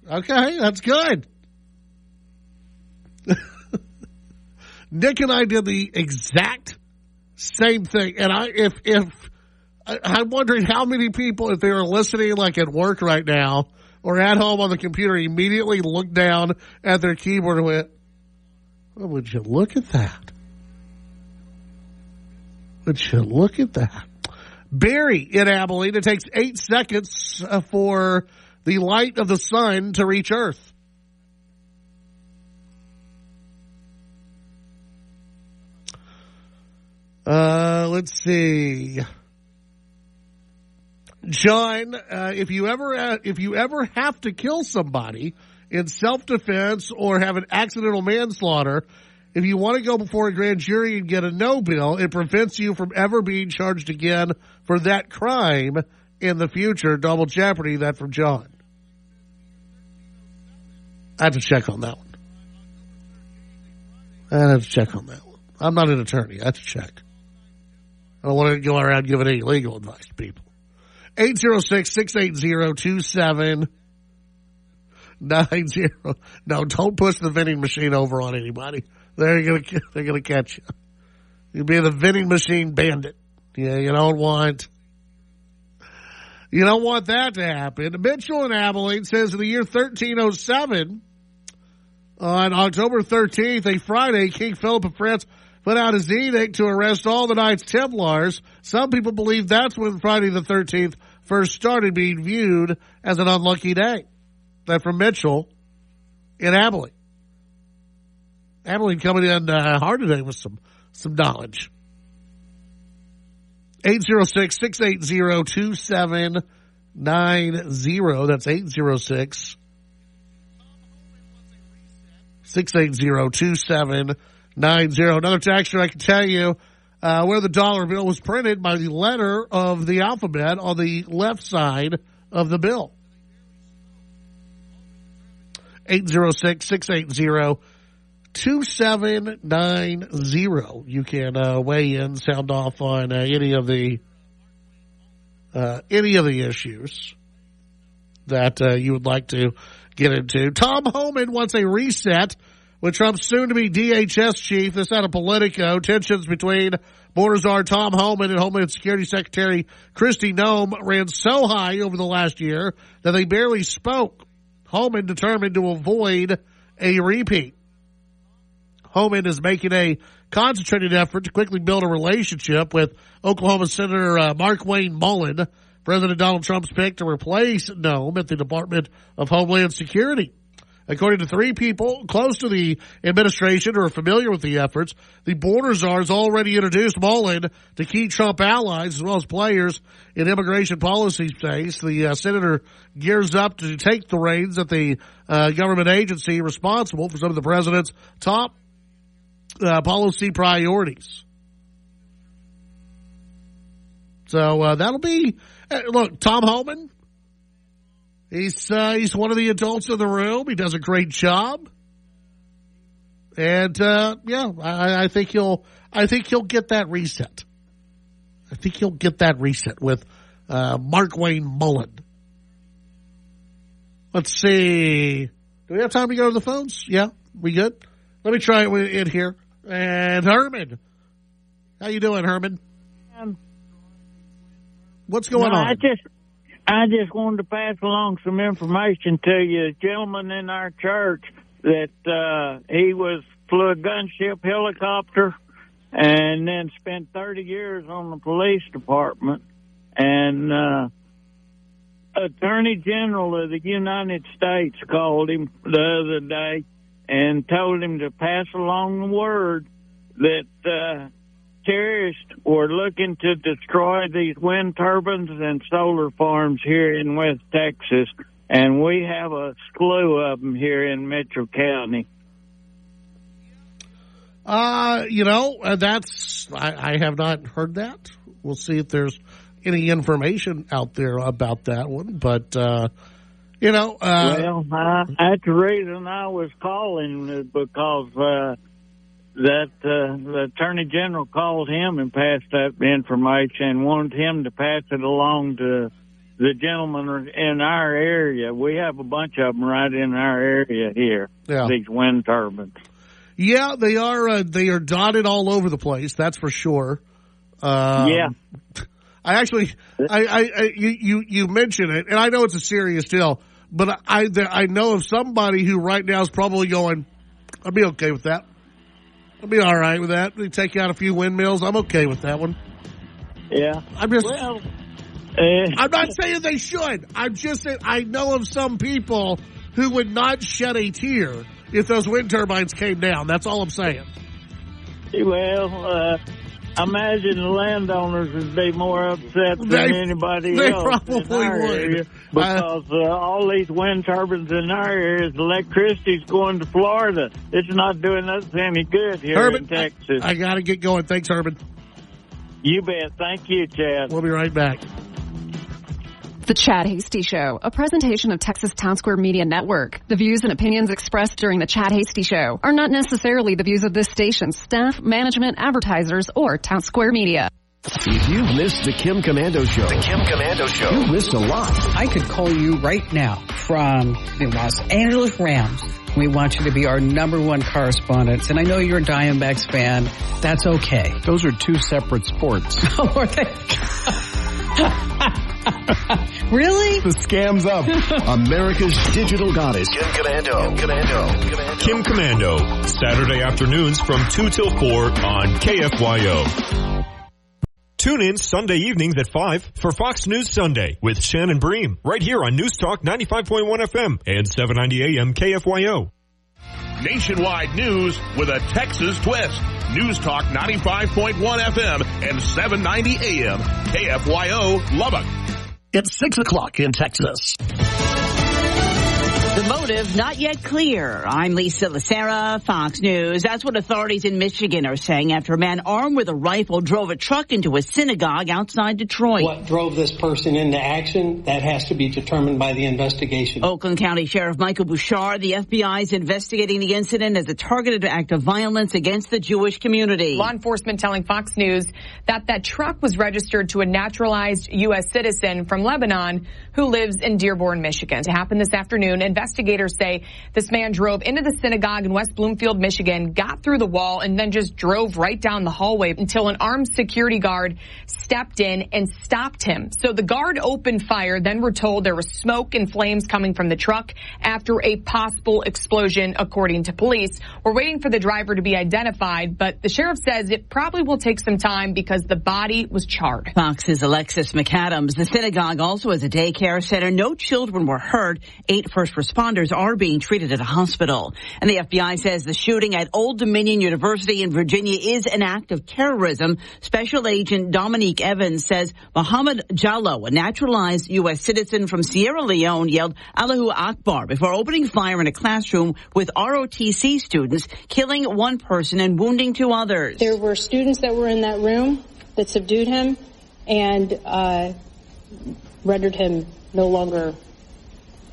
okay. That's good. Nick and I did the exact same thing. And I'm wondering how many people, if they were listening like at work right now or at home on the computer, immediately looked down at their keyboard and went, well, would you look at that? Would you look at that? Barry in Abilene, it takes 8 seconds for the light of the sun to reach Earth. Let's see. John, if you ever have to kill somebody in self-defense or have an accidental manslaughter, if you want to go before a grand jury and get a no bill, it prevents you from ever being charged again for that crime in the future. Double jeopardy. That from John. I have to check on that one. I'm not an attorney. I have to check. I don't want to go around giving any legal advice to people. 806-680-2790. No, don't push the vending machine over on anybody. They're gonna catch you. You'll be the vending machine bandit. Yeah, you don't want that to happen. Mitchell in Abilene says in the year 1307, on October 13th, a Friday, King Philip of France put out his edict to arrest all the Knights Templars. Some people believe that's when Friday the 13th first started being viewed as an unlucky day. That from Mitchell in Abilene. Abilene coming in hard today with some knowledge. 806-680-2790. That's 806-680-2790. Another texture I can tell you where the dollar bill was printed by the letter of the alphabet on the left side of the bill. 806-680-2790. You can weigh in, sound off on any of the issues. that you would like to get into. Tom Homan wants a reset with Trump's soon-to-be DHS chief. This out of Politico. Tensions between Border Czar Tom Homan and Homeland Security Secretary Kristi Noem ran so high over the last year that they barely spoke. Homan determined to avoid a repeat. Homan is making a concentrated effort to quickly build a relationship with Oklahoma Senator Markwayne Mullin, President Donald Trump's pick to replace Noem at the Department of Homeland Security. According to three people close to the administration who are familiar with the efforts, the border czar has already introduced Mullin to key Trump allies as well as players in immigration policy space. The senator gears up to take the reins at the government agency responsible for some of the president's top policy priorities. So that'll be look, Tom Homan. He's one of the adults in the room. He does a great job, and I think he'll get that reset. I think he'll get that reset with Markwayne Mullin. Let's see. Do we have time to go to the phones? Yeah, we good? Let me try it in here. And Herman, how you doing, Herman? What's going on? I just wanted to pass along some information to you. A gentleman in our church that he flew a gunship helicopter and then spent 30 years on the police department. And Attorney General of the United States called him the other day and told him to pass along the word that terrorists were looking to destroy these wind turbines and solar farms here in West Texas, and we have a slew of them here in Mitchell County. I have not heard that. We'll see if there's any information out there about that one, but well, that's the reason I was calling, because that the Attorney General called him and passed that information and wanted him to pass it along to the gentleman in our area. We have a bunch of them right in our area here, these wind turbines. Yeah, they are dotted all over the place, that's for sure. Yeah. You mention it, and I know it's a serious deal, but I know of somebody who right now is probably going, I'll be okay with that. I'll be all right with that. They take out a few windmills. I'm okay with that one. Yeah. I'm not saying they should. I'm just saying I know of some people who would not shed a tear if those wind turbines came down. That's all I'm saying. Well, I imagine the landowners would be more upset than anybody they else probably in our would. area, because all these wind turbines in our area, electricity's going to Florida. It's not doing us any good here in Texas. I got to get going. Thanks, Urban. You bet. Thank you, Chad. We'll be right back. The Chad Hasty Show, a presentation of Texas Town Square Media Network. The views and opinions expressed during the Chad Hasty Show are not necessarily the views of this station's staff, management, advertisers, or Town Square Media. If you've missed the Kim Komando Show, you've missed a lot. I could call you right now from the Los Angeles Rams. We want you to be our #1 correspondent. And I know you're a Diamondbacks fan. That's okay. Those are two separate sports. Oh, are they? Really? The scam's up. America's digital goddess. Kim Komando. Saturday afternoons from 2 till 4 on KFYO. Tune in Sunday evenings at 5 for Fox News Sunday with Shannon Bream, right here on News Talk 95.1 FM and 790 AM KFYO. Nationwide news with a Texas twist. News Talk 95.1 FM and 790 AM KFYO Lubbock. It's 6 o'clock in Texas. The The motive not yet clear. I'm Lisa Lacera, Fox News. That's what authorities in Michigan are saying after a man armed with a rifle drove a truck into a synagogue outside Detroit. What drove this person into action, that has to be determined by the investigation. Oakland County Sheriff Michael Bouchard, the FBI is investigating the incident as a targeted act of violence against the Jewish community. Law enforcement telling Fox News that truck was registered to a naturalized U.S. citizen from Lebanon who lives in Dearborn, Michigan. It happened this afternoon. Investigators say this man drove into the synagogue in West Bloomfield, Michigan, got through the wall, and then just drove right down the hallway until an armed security guard stepped in and stopped him. So the guard opened fire. Then we're told there was smoke and flames coming from the truck after a possible explosion, according to police. We're waiting for the driver to be identified, but the sheriff says it probably will take some time because the body was charred. Fox's Alexis McAdams. The synagogue also has a daycare center. No children were hurt. 8 first responders are being treated at a hospital. And the FBI says the shooting at Old Dominion University in Virginia is an act of terrorism. Special Agent Dominique Evans says Mohammed Jallo, a naturalized U.S. citizen from Sierra Leone, yelled Allahu Akbar before opening fire in a classroom with ROTC students, killing 1 person and wounding 2 others. There were students that were in that room that subdued him and rendered him no longer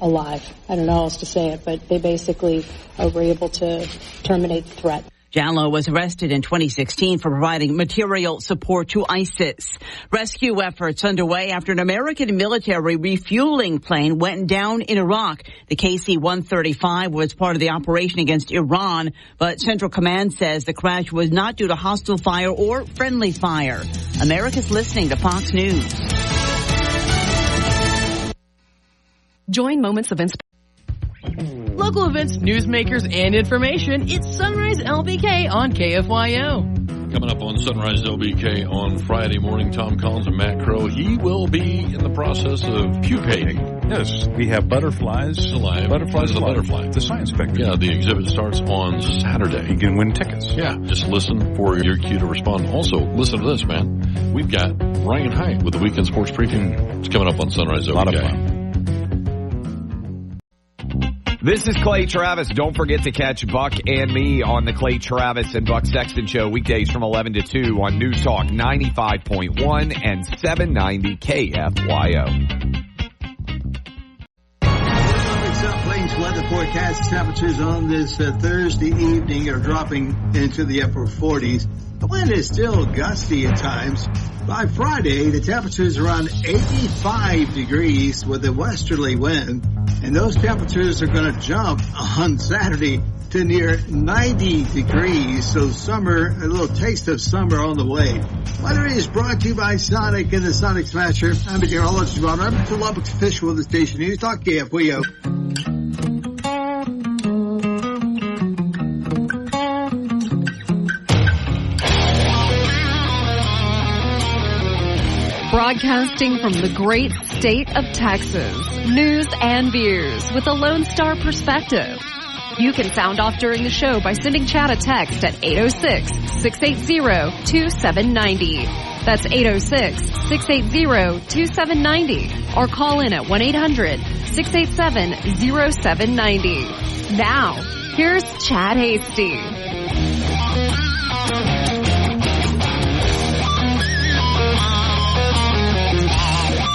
alive. I don't know how else to say it, but they basically were able to terminate the threat. Jallo was arrested in 2016 for providing material support to ISIS. Rescue efforts underway after an American military refueling plane went down in Iraq. The KC-135 was part of the operation against Iran, but Central Command says the crash was not due to hostile fire or friendly fire. America's listening to Fox News. Join Moments of Inspiration. Local events, newsmakers, and information. It's Sunrise LBK on KFYO. Coming up on Sunrise LBK on Friday morning, Tom Collins and Matt Crow. He will be in the process of pupating. Yes, we have butterflies. Alive. Butterflies alive. Butterfly. The science factor. Yeah, the exhibit starts on Saturday. You can win tickets. Yeah, just listen for your cue to respond. Also, listen to this, man. We've got Ryan Haidt with the Weekend Sports Briefing. It's coming up on Sunrise LBK. A lot of fun. This is Clay Travis. Don't forget to catch Buck and me on the Clay Travis and Buck Sexton Show weekdays from 11 to 2 on News Talk 95.1 and 790 KFYO. South Plains weather forecast. Temperatures on this Thursday evening are dropping into the upper 40s. The wind is still gusty at times. By Friday, the temperatures are around 85 degrees with a westerly wind. And those temperatures are going to jump on Saturday to near 90 degrees. So summer, a little taste of summer on the way. Weather is brought to you by Sonic and the Sonic Smasher. I'm meteorologist Ron Robert to Lubbock's official of the station News Talk KFYO. Broadcasting from the great state of Texas, news and views with a Lone Star perspective. You can sound off during the show by sending Chad a text at 806-680-2790. That's 806-680-2790. Or call in at 1-800-687-0790. Now, here's Chad Hasty.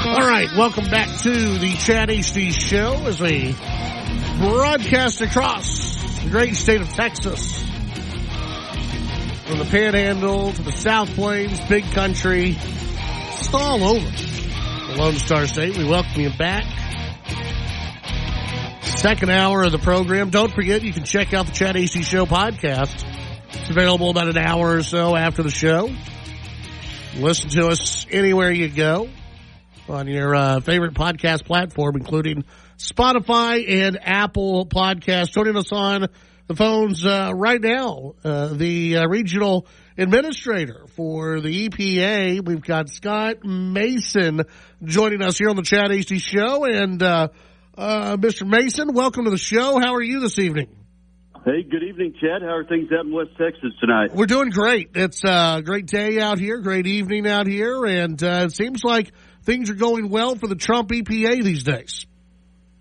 All right, welcome back to the Chad Hasty Show as we broadcast across the great state of Texas. From the Panhandle to the South Plains, Big Country, just all over the Lone Star State. We welcome you back. Second hour of the program. Don't forget, you can check out the Chad Hasty Show podcast. It's available about an hour or so after the show. Listen to us anywhere you go on your favorite podcast platform, including Spotify and Apple Podcasts. Joining us on the phones right now, the regional administrator for the EPA. We've got Scott Mason joining us here on the Chad Hasty Show. And Mr. Mason, welcome to the show. How are you this evening? Hey, good evening, Chad. How are things out in West Texas tonight? We're doing great. It's a great day out here, great evening out here, and it seems like things are going well for the Trump EPA these days.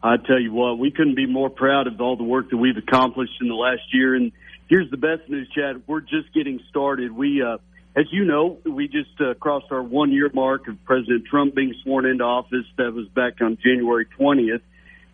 I tell you what, we couldn't be more proud of all the work that we've accomplished in the last year. And here's the best news, Chad. We're just getting started. We, as you know, we just crossed our 1-year mark of President Trump being sworn into office. That was back on January 20th.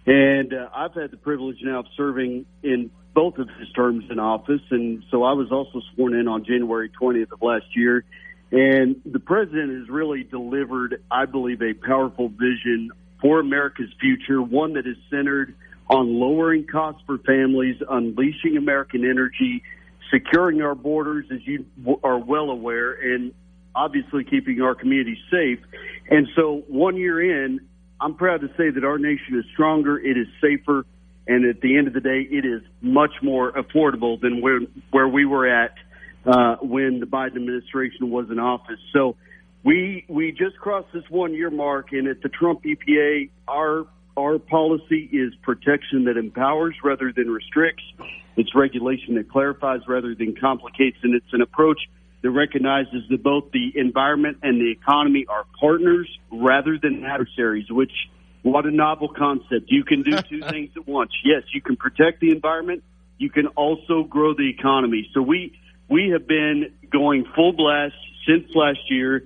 And I've had the privilege now of serving in both of his terms in office. And so I was also sworn in on January 20th of last year. And the president has really delivered, I believe, a powerful vision for America's future, one that is centered on lowering costs for families, unleashing American energy, securing our borders, as you are well aware, and obviously keeping our communities safe. And so 1 year in, I'm proud to say that our nation is stronger, it is safer, and at the end of the day, it is much more affordable than where we were at when the Biden administration was in office. So we just crossed this 1 year mark, and at the Trump EPA, our policy is protection that empowers rather than restricts. It's regulation that clarifies rather than complicates, and it's an approach that recognizes that both the environment and the economy are partners rather than adversaries, which, what a novel concept. You can do two things at once. Yes, you can protect the environment. You can also grow the economy. So we have been going full blast since last year.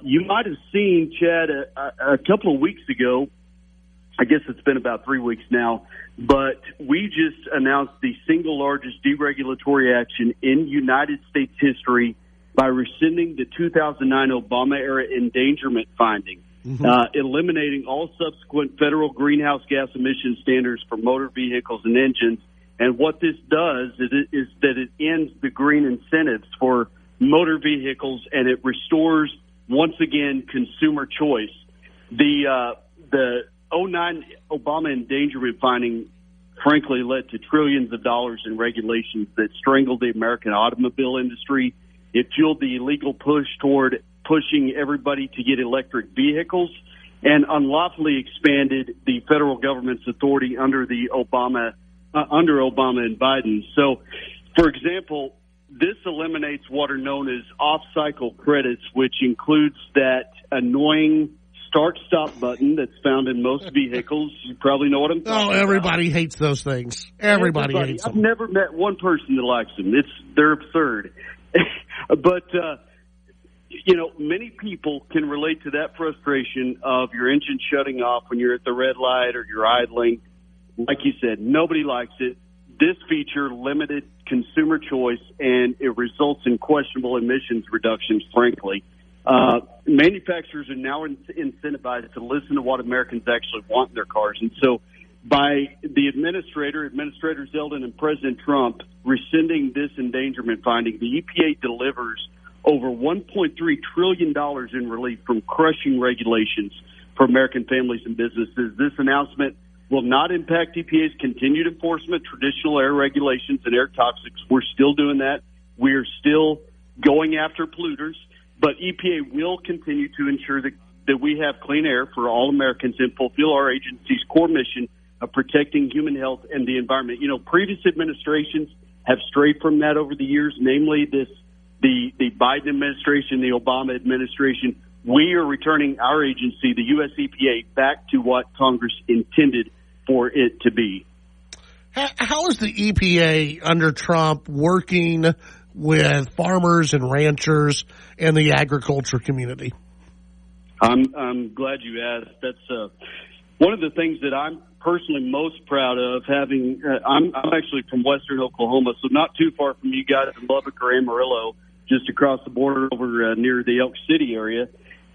You might have seen, Chad, a couple of weeks ago, I guess it's been about 3 weeks now, but we just announced the single largest deregulatory action in United States history by rescinding the 2009 Obama-era endangerment finding, eliminating all subsequent federal greenhouse gas emission standards for motor vehicles and engines. And what this does is that it ends the green incentives for motor vehicles, and it restores, once again, consumer choice. The 2009 Obama endangerment finding, frankly, led to trillions of dollars in regulations that strangled the American automobile industry. It fueled the illegal push toward pushing everybody to get electric vehicles, and unlawfully expanded the federal government's authority under Obama and Biden. So, for example, this eliminates what are known as off-cycle credits, which includes that annoying start-stop button that's found in most vehicles. You probably know what I'm talking about. Oh, everybody hates those things. Everybody hates them. I've never met one person that likes them. They're absurd. But, many people can relate to that frustration of your engine shutting off when you're at the red light or you're idling. Like you said, nobody likes it. This feature limited consumer choice, and it results in questionable emissions reductions, frankly. Manufacturers are now incentivized to listen to what Americans actually want in their cars. And so by the Administrator Zeldin, and President Trump rescinding this endangerment finding, the EPA delivers over $1.3 trillion in relief from crushing regulations for American families and businesses. This announcement will not impact EPA's continued enforcement, traditional air regulations, and air toxics. We're still doing that. We're still going after polluters. But EPA will continue to ensure that we have clean air for all Americans and fulfill our agency's core mission of protecting human health and the environment. Previous administrations have strayed from that over the years, namely the Biden administration, the Obama administration. We are returning our agency, the U.S. EPA, back to what Congress intended for it to be. How is the EPA under Trump working with farmers and ranchers and the agriculture community? I'm glad you asked. That's one of the things that I'm personally most proud of. Having I'm actually from western Oklahoma, so not too far from you guys in Lubbock or Amarillo, just across the border over near the Elk City area.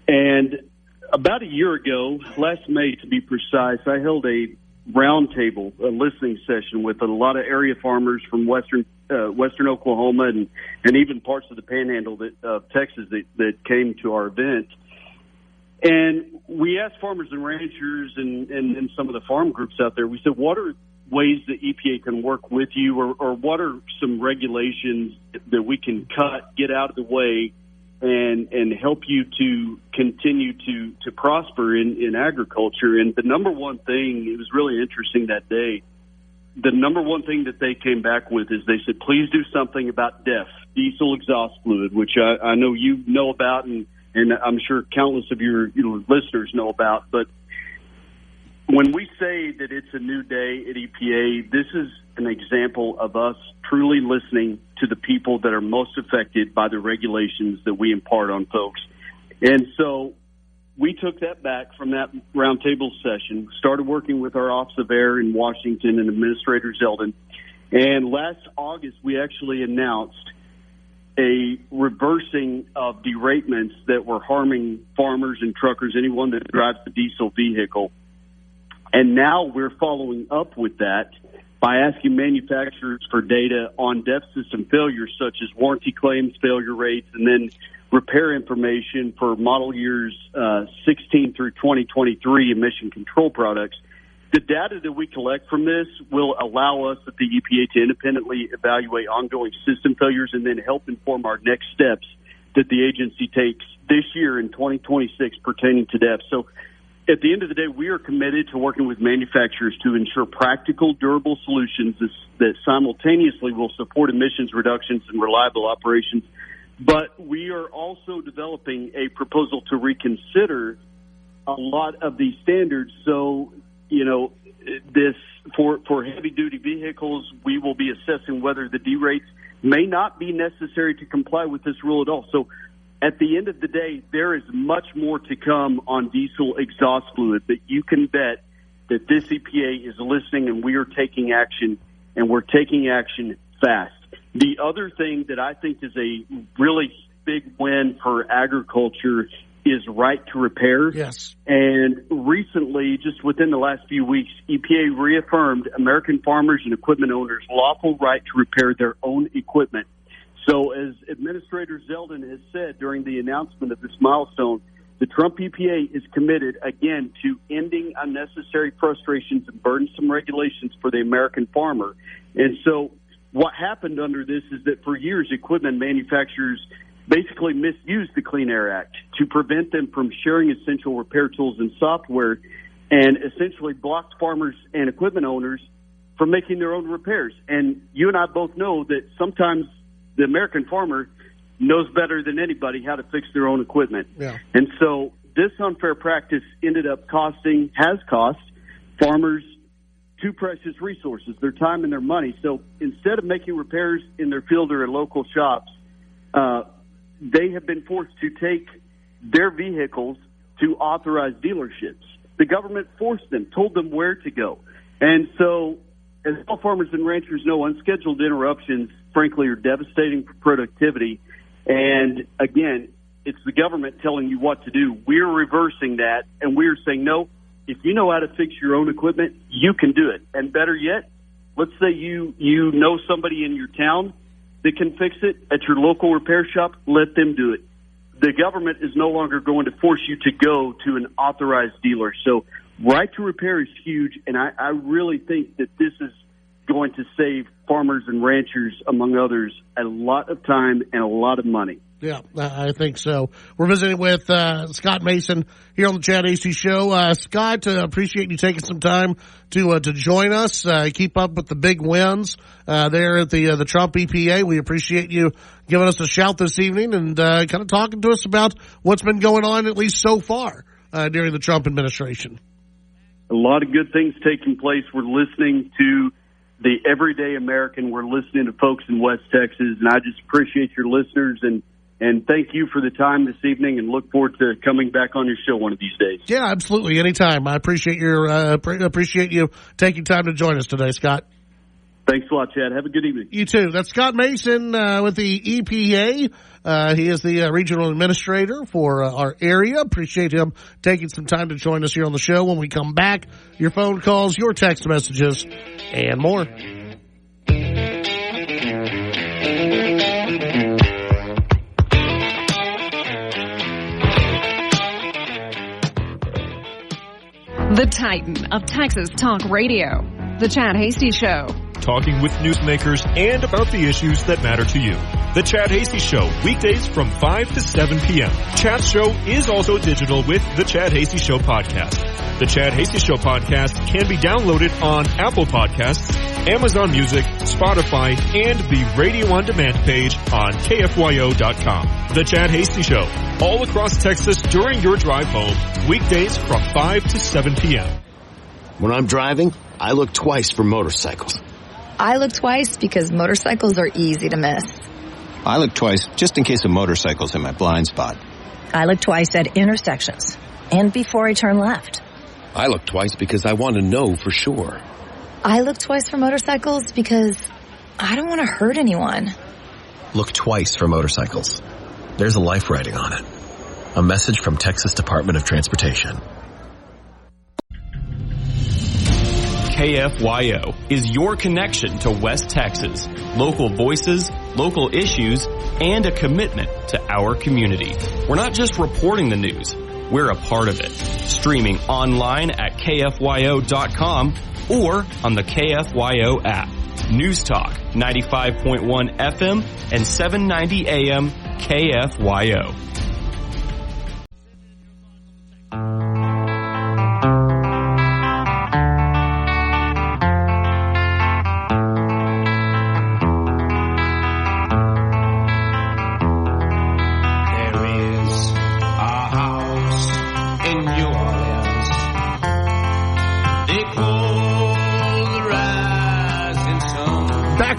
And about a year ago, last May to be precise, I held a roundtable, a listening session with a lot of area farmers from western Oklahoma and even parts of the Panhandle of Texas that came to our event. And we asked farmers and ranchers and some of the farm groups out there, we said, what are ways that EPA can work with you, or what are some regulations that we can cut, get out of the way, and help you to continue to prosper in agriculture? And the number one thing, it was really interesting that day, the number one thing that they came back with is they said, please do something about DEF, diesel exhaust fluid, which I know you know about, and I'm sure countless of your listeners know about. But when we say that it's a new day at EPA, this is an example of us truly listening to the people that are most affected by the regulations that we impart on folks. And so we took that back from that roundtable session, started working with our Office of Air in Washington and Administrator Zeldin. And last August, we actually announced a reversing of deratements that were harming farmers and truckers, anyone that drives a diesel vehicle. And now we're following up with that by asking manufacturers for data on DEF system failures, such as warranty claims, failure rates, and then repair information for model years 16 through 2023 emission control products. The data that we collect from this will allow us at the EPA to independently evaluate ongoing system failures and then help inform our next steps that the agency takes this year in 2026 pertaining to DEF. So at the end of the day, we are committed to working with manufacturers to ensure practical, durable solutions that simultaneously will support emissions reductions and reliable operations. But we are also developing a proposal to reconsider a lot of these standards. So, this for heavy-duty vehicles, we will be assessing whether the D-rates may not be necessary to comply with this rule at all. So at the end of the day, there is much more to come on diesel exhaust fluid, but you can bet that this EPA is listening and we are taking action, and we're taking action fast. The other thing that I think is a really big win for agriculture is right to repair. Yes. And recently, just within the last few weeks, EPA reaffirmed American farmers and equipment owners' lawful right to repair their own equipment. So as Administrator Zeldin has said during the announcement of this milestone, the Trump EPA is committed, again, to ending unnecessary frustrations and burdensome regulations for the American farmer. And so what happened under this is that for years, equipment manufacturers basically misused the Clean Air Act to prevent them from sharing essential repair tools and software, and essentially blocked farmers and equipment owners from making their own repairs. And you and I both know that sometimes the American farmer knows better than anybody how to fix their own equipment. Yeah. And so this unfair practice ended up has cost farmers two precious resources, their time and their money. So instead of making repairs in their field or at local shops, they have been forced to take their vehicles to authorized dealerships. The government forced them, told them where to go. And so, as all farmers and ranchers know, unscheduled interruptions, frankly, are devastating for productivity. And again, it's the government telling you what to do. We're reversing that, and we're saying, no, if you know how to fix your own equipment, you can do it. And better yet, let's say you know somebody in your town that can fix it at your local repair shop, let them do it. The government is no longer going to force you to go to an authorized dealer. So right to repair is huge, and I really think that this is going to save farmers and ranchers, among others, a lot of time and a lot of money. Yeah, I think so. We're visiting with Scott Mason here on the Chad Hasty Show. Scott, appreciate you taking some time to join us. Keep up with the big wins there at the Trump EPA. We appreciate you giving us a shout this evening and kind of talking to us about what's been going on, at least so far, during the Trump administration. A lot of good things taking place. We're listening to the everyday American. We're listening to folks in West Texas, and I just appreciate your listeners and thank you for the time this evening, and look forward to coming back on your show one of these days. Yeah, absolutely. Anytime. I appreciate appreciate you taking time to join us today, Scott. Thanks a lot, Chad. Have a good evening. You too. That's Scott Mason with the EPA. He is the regional administrator for our area. Appreciate him taking some time to join us here on the show. When we come back, your phone calls, your text messages, and more. The Titan of Texas Talk Radio. The Chad Hasty Show. Talking with newsmakers and about the issues that matter to you. The Chad Hasty Show, weekdays from 5 to 7 p.m. Chad's show is also digital with the Chad Hasty Show podcast. The Chad Hasty Show podcast can be downloaded on Apple Podcasts, Amazon Music, Spotify, and the Radio On Demand page on KFYO.com. The Chad Hasty Show, all across Texas during your drive home, weekdays from 5 to 7 p.m. When I'm driving, I look twice for motorcycles. I look twice because motorcycles are easy to miss. I look twice just in case a motorcycle's in my blind spot. I look twice at intersections and before I turn left. I look twice because I want to know for sure. I look twice for motorcycles because I don't want to hurt anyone. Look twice for motorcycles. There's a life riding on it. A message from Texas Department of Transportation. KFYO is your connection to West Texas. Local voices, local issues, and a commitment to our community. We're not just reporting the news. We're a part of it. Streaming online at KFYO.com or on the KFYO app. News Talk 95.1 FM and 790 AM KFYO.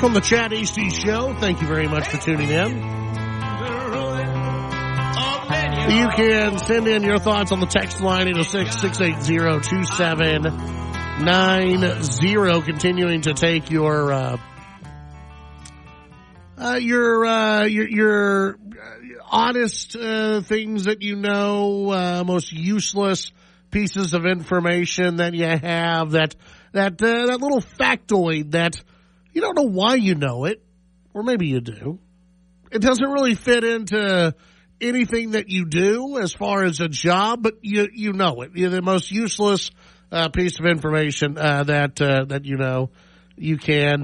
On the Chad Hasty Show. Thank you very much for tuning in. You can send in your thoughts on the text line 806-680-2790. Continuing to take your honest things that you know, most useless pieces of information that you have, that little factoid that you don't know why you know it, or maybe you do. It doesn't really fit into anything that you do as far as a job, but you know it. You're the most useless piece of information that you know. You can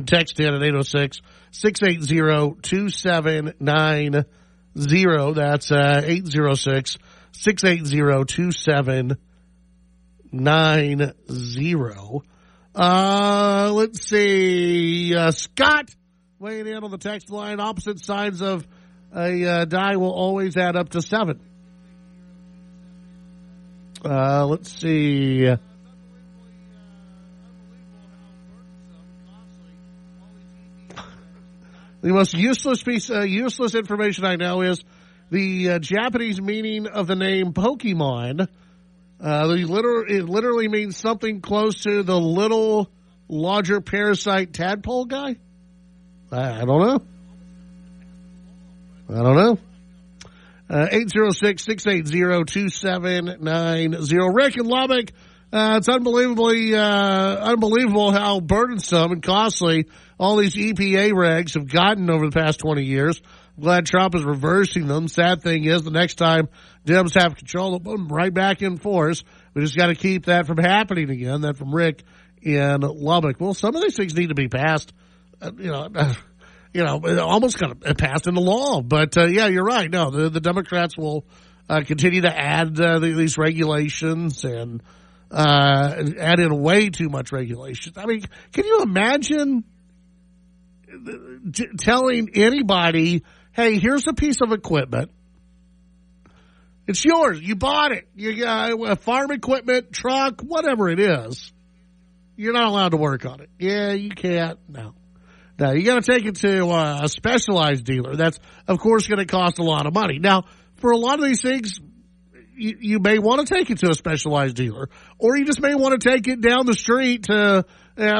text in at 806-680-2790. That's 806-680-2790. Let's see. Scott weighing in on the text line. Opposite sides of a die will always add up to 7. Let's see. The most useless useless information I know is the Japanese meaning of the name Pokemon. It literally means something close to the little larger parasite tadpole guy. I don't know. 806-680-2790. Rick in Lubbock. It's unbelievable how burdensome and costly all these EPA regs have gotten over the past 20 years. I'm glad Trump is reversing them. Sad thing is, the next time Dems have control, they'll put them right back in force. We just got to keep that from happening again. That from Rick in Lubbock. Well, some of these things need to be passed, almost kind of passed into law. But, yeah, you're right. No, the Democrats will continue to add these regulations and add in way too much regulation. I mean, can you imagine telling anybody, hey, here's a piece of equipment. It's yours. You bought it. You got farm equipment, truck, whatever it is. You're not allowed to work on it. Yeah, you can't. No, you got to take it to a specialized dealer. That's, of course, going to cost a lot of money. Now, for a lot of these things, you may want to take it to a specialized dealer, or you just may want to take it down the street to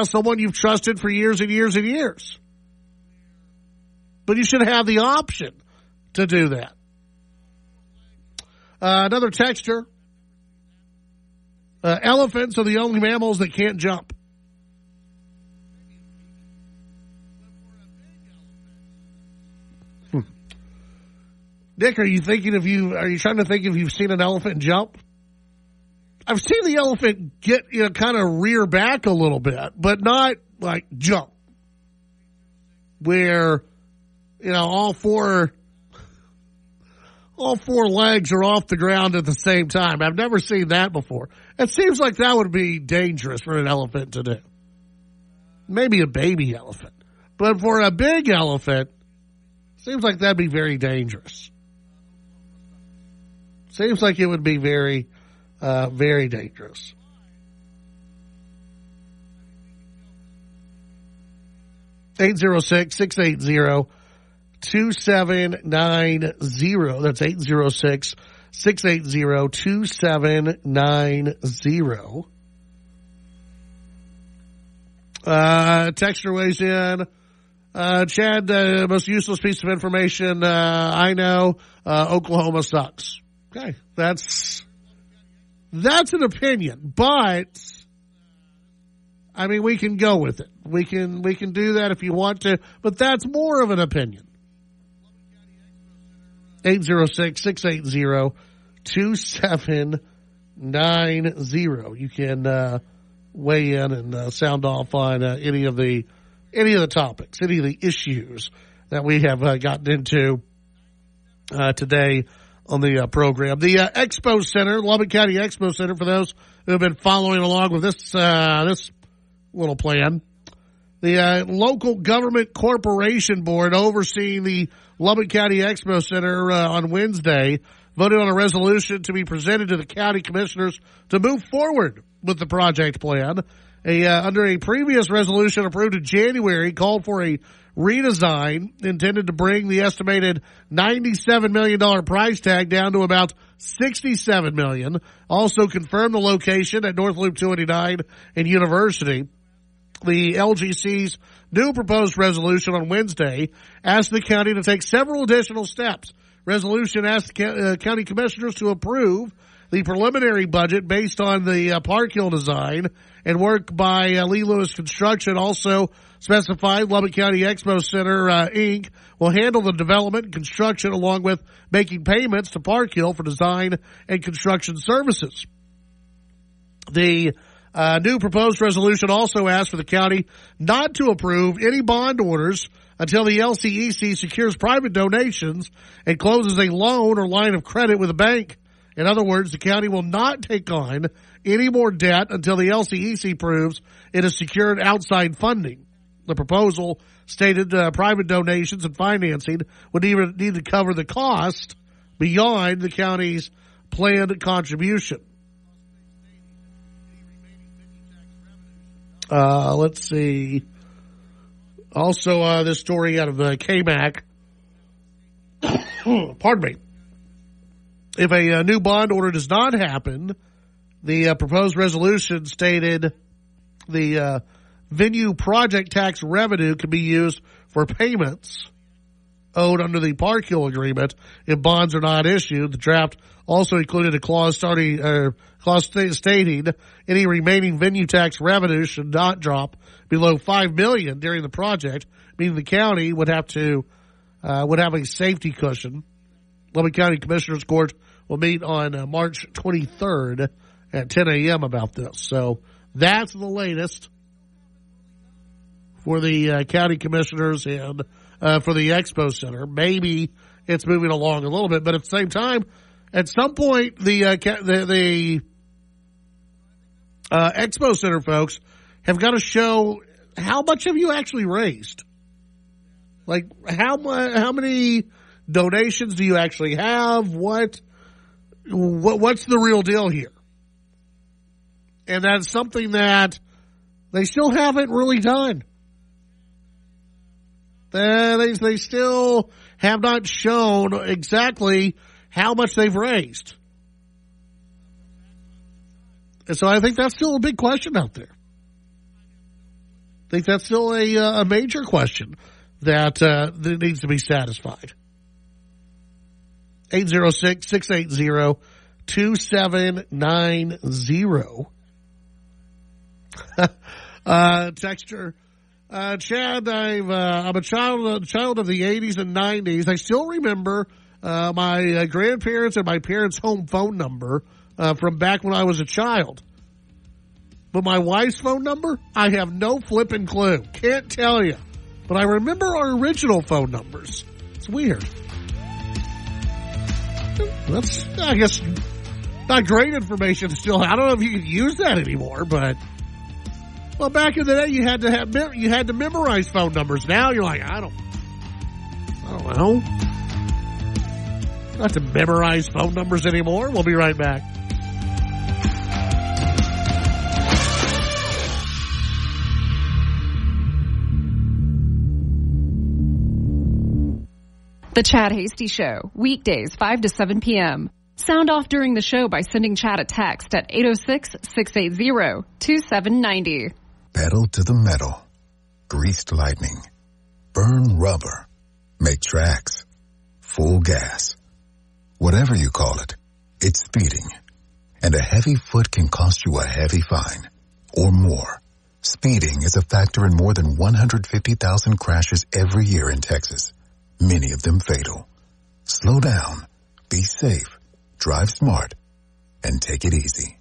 someone you've trusted for years and years and years. But you should have the option to do that. Another texter. Elephants are the only mammals that can't jump. Dick, are you trying to think if you've seen an elephant jump? I've seen the elephant get, kind of rear back a little bit, but not like jump. Where, all four legs are off the ground at the same time. I've never seen that before. It seems like that would be dangerous for an elephant to do. Maybe a baby elephant. But for a big elephant, seems like that'd be very dangerous. Seems like it would be very, very dangerous. 806-680-2790. That's 806-680-2790. Texter weighs in. Chad, the most useless piece of information I know, Oklahoma sucks. Okay, that's an opinion, but I mean, we can go with it. We can do that if you want to, but that's more of an opinion. 806-680-2790. You can weigh in and sound off on any of the topics, any of the issues that we have gotten into today on the program. The Expo Center, Lubbock County Expo Center, for those who have been following along with this little plan. The local government corporation board overseeing the Lubbock County Expo Center on Wednesday voted on a resolution to be presented to the county commissioners to move forward with the project plan. Under a previous resolution approved in January, called for a redesign intended to bring the estimated $97 million price tag down to about $67 million. Also confirmed the location at North Loop 289 and University. The LGC's new proposed resolution on Wednesday asked the county to take several additional steps. Resolution asked the county commissioners to approve the preliminary budget based on the Park Hill design and work by Lee Lewis Construction. Also specified Lubbock County Expo Center, Inc. will handle the development and construction along with making payments to Park Hill for design and construction services. The new proposed resolution also asked for the county not to approve any bond orders until the LCEC secures private donations and closes a loan or line of credit with a bank. In other words, the county will not take on any more debt until the LCEC proves it has secured outside funding. The proposal stated private donations and financing would even need to cover the cost beyond the county's planned contribution. Let's see. Also, this story out of KMAC. Pardon me. If a new bond order does not happen, the proposed resolution stated the venue project tax revenue can be used for payments owed under the Park Hill agreement if bonds are not issued. The draft also included a clause stating any remaining venue tax revenue should not drop below $5 million during the project, meaning the county would have a safety cushion. Lubbock County Commissioners Court will meet on March 23rd at 10 a.m. about this. So that's the latest for the county commissioners and for the Expo Center. Maybe it's moving along a little bit, but at the same time, at some point, the Expo Center folks have got to show how much have you actually raised. Like how many donations do you actually have? What's the real deal here? And that's something that they still haven't really done. They still have not shown exactly how much they've raised. And so I think that's still a big question out there. I think that's still a major question that needs to be satisfied. 806-680-2790. Texture. Chad, I'm a child of the 80s and 90s. I still remember my grandparents and my parents' home phone number from back when I was a child. But my wife's phone number, I have no flipping clue. Can't tell you. But I remember our original phone numbers. It's weird. That's, I guess, not great information still. I don't know if you can use that anymore, but well, back in the day, you had to memorize phone numbers. Now you're like, I don't know. Not to memorize phone numbers anymore. We'll be right back. The Chad Hasty Show, weekdays 5 to 7 p.m. Sound off during the show by sending Chad a text at 806-680-2790. Pedal to the metal. Greased lightning. Burn rubber. Make tracks. Full gas. Whatever you call it, it's speeding. And a heavy foot can cost you a heavy fine. Or more. Speeding is a factor in more than 150,000 crashes every year in Texas. Many of them fatal. Slow down. Be safe. Drive smart. And take it easy.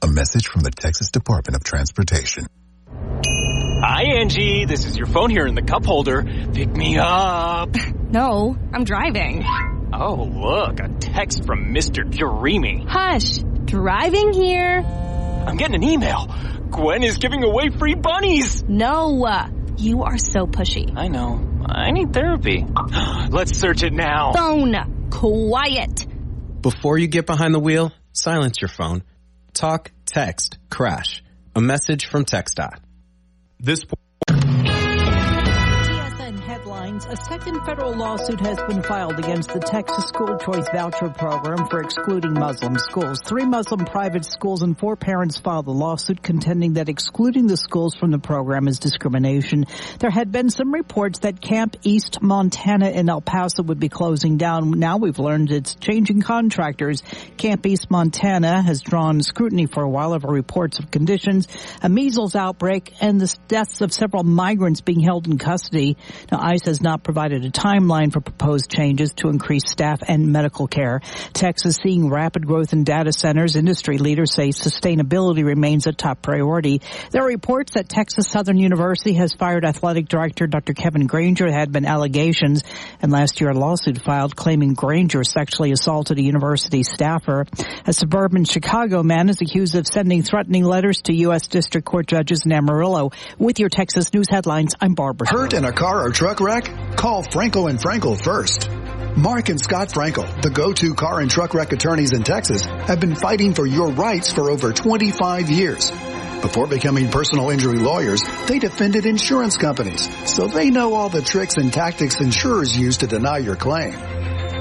A message from the Texas Department of Transportation. Hi, Angie. This is your phone here in the cup holder. Pick me up. No, I'm driving. Oh, look, a text from Mr. Dreamy. Hush. Driving here. I'm getting an email. Gwen is giving away free bunnies. No, you are so pushy. I know. I need therapy. Let's search it now. Phone. Quiet. Before you get behind the wheel, silence your phone. Talk, text, crash. A message from TxDOT. This TSN headlines. A second federal lawsuit has been filed against the Texas School Choice Voucher Program for excluding Muslim schools. 3 Muslim private schools and 4 parents filed the lawsuit contending that excluding the schools from the program is discrimination. There had been some reports that Camp East Montana in El Paso would be closing down. Now we've learned it's changing contractors. Camp East Montana has drawn scrutiny for a while over reports of conditions, a measles outbreak, and the deaths of several migrants being held in custody. Now, ICE has not provided a timeline for proposed changes to increase staff and medical care. Texas seeing rapid growth in data centers. Industry leaders say sustainability remains a top priority. There are reports that Texas Southern University has fired athletic director Dr. Kevin Granger. There had been allegations, and last year a lawsuit filed claiming Granger sexually assaulted a university staffer. A suburban Chicago man is accused of sending threatening letters to U.S. District Court judges in Amarillo. With your Texas News headlines, I'm Barbara. Hurt in a car or truck wreck? Call Frankel & Frankel first. Mark and Scott Frankel, the go-to car and truck wreck attorneys in Texas, have been fighting for your rights for over 25 years. Before becoming personal injury lawyers, they defended insurance companies, so they know all the tricks and tactics insurers use to deny your claim.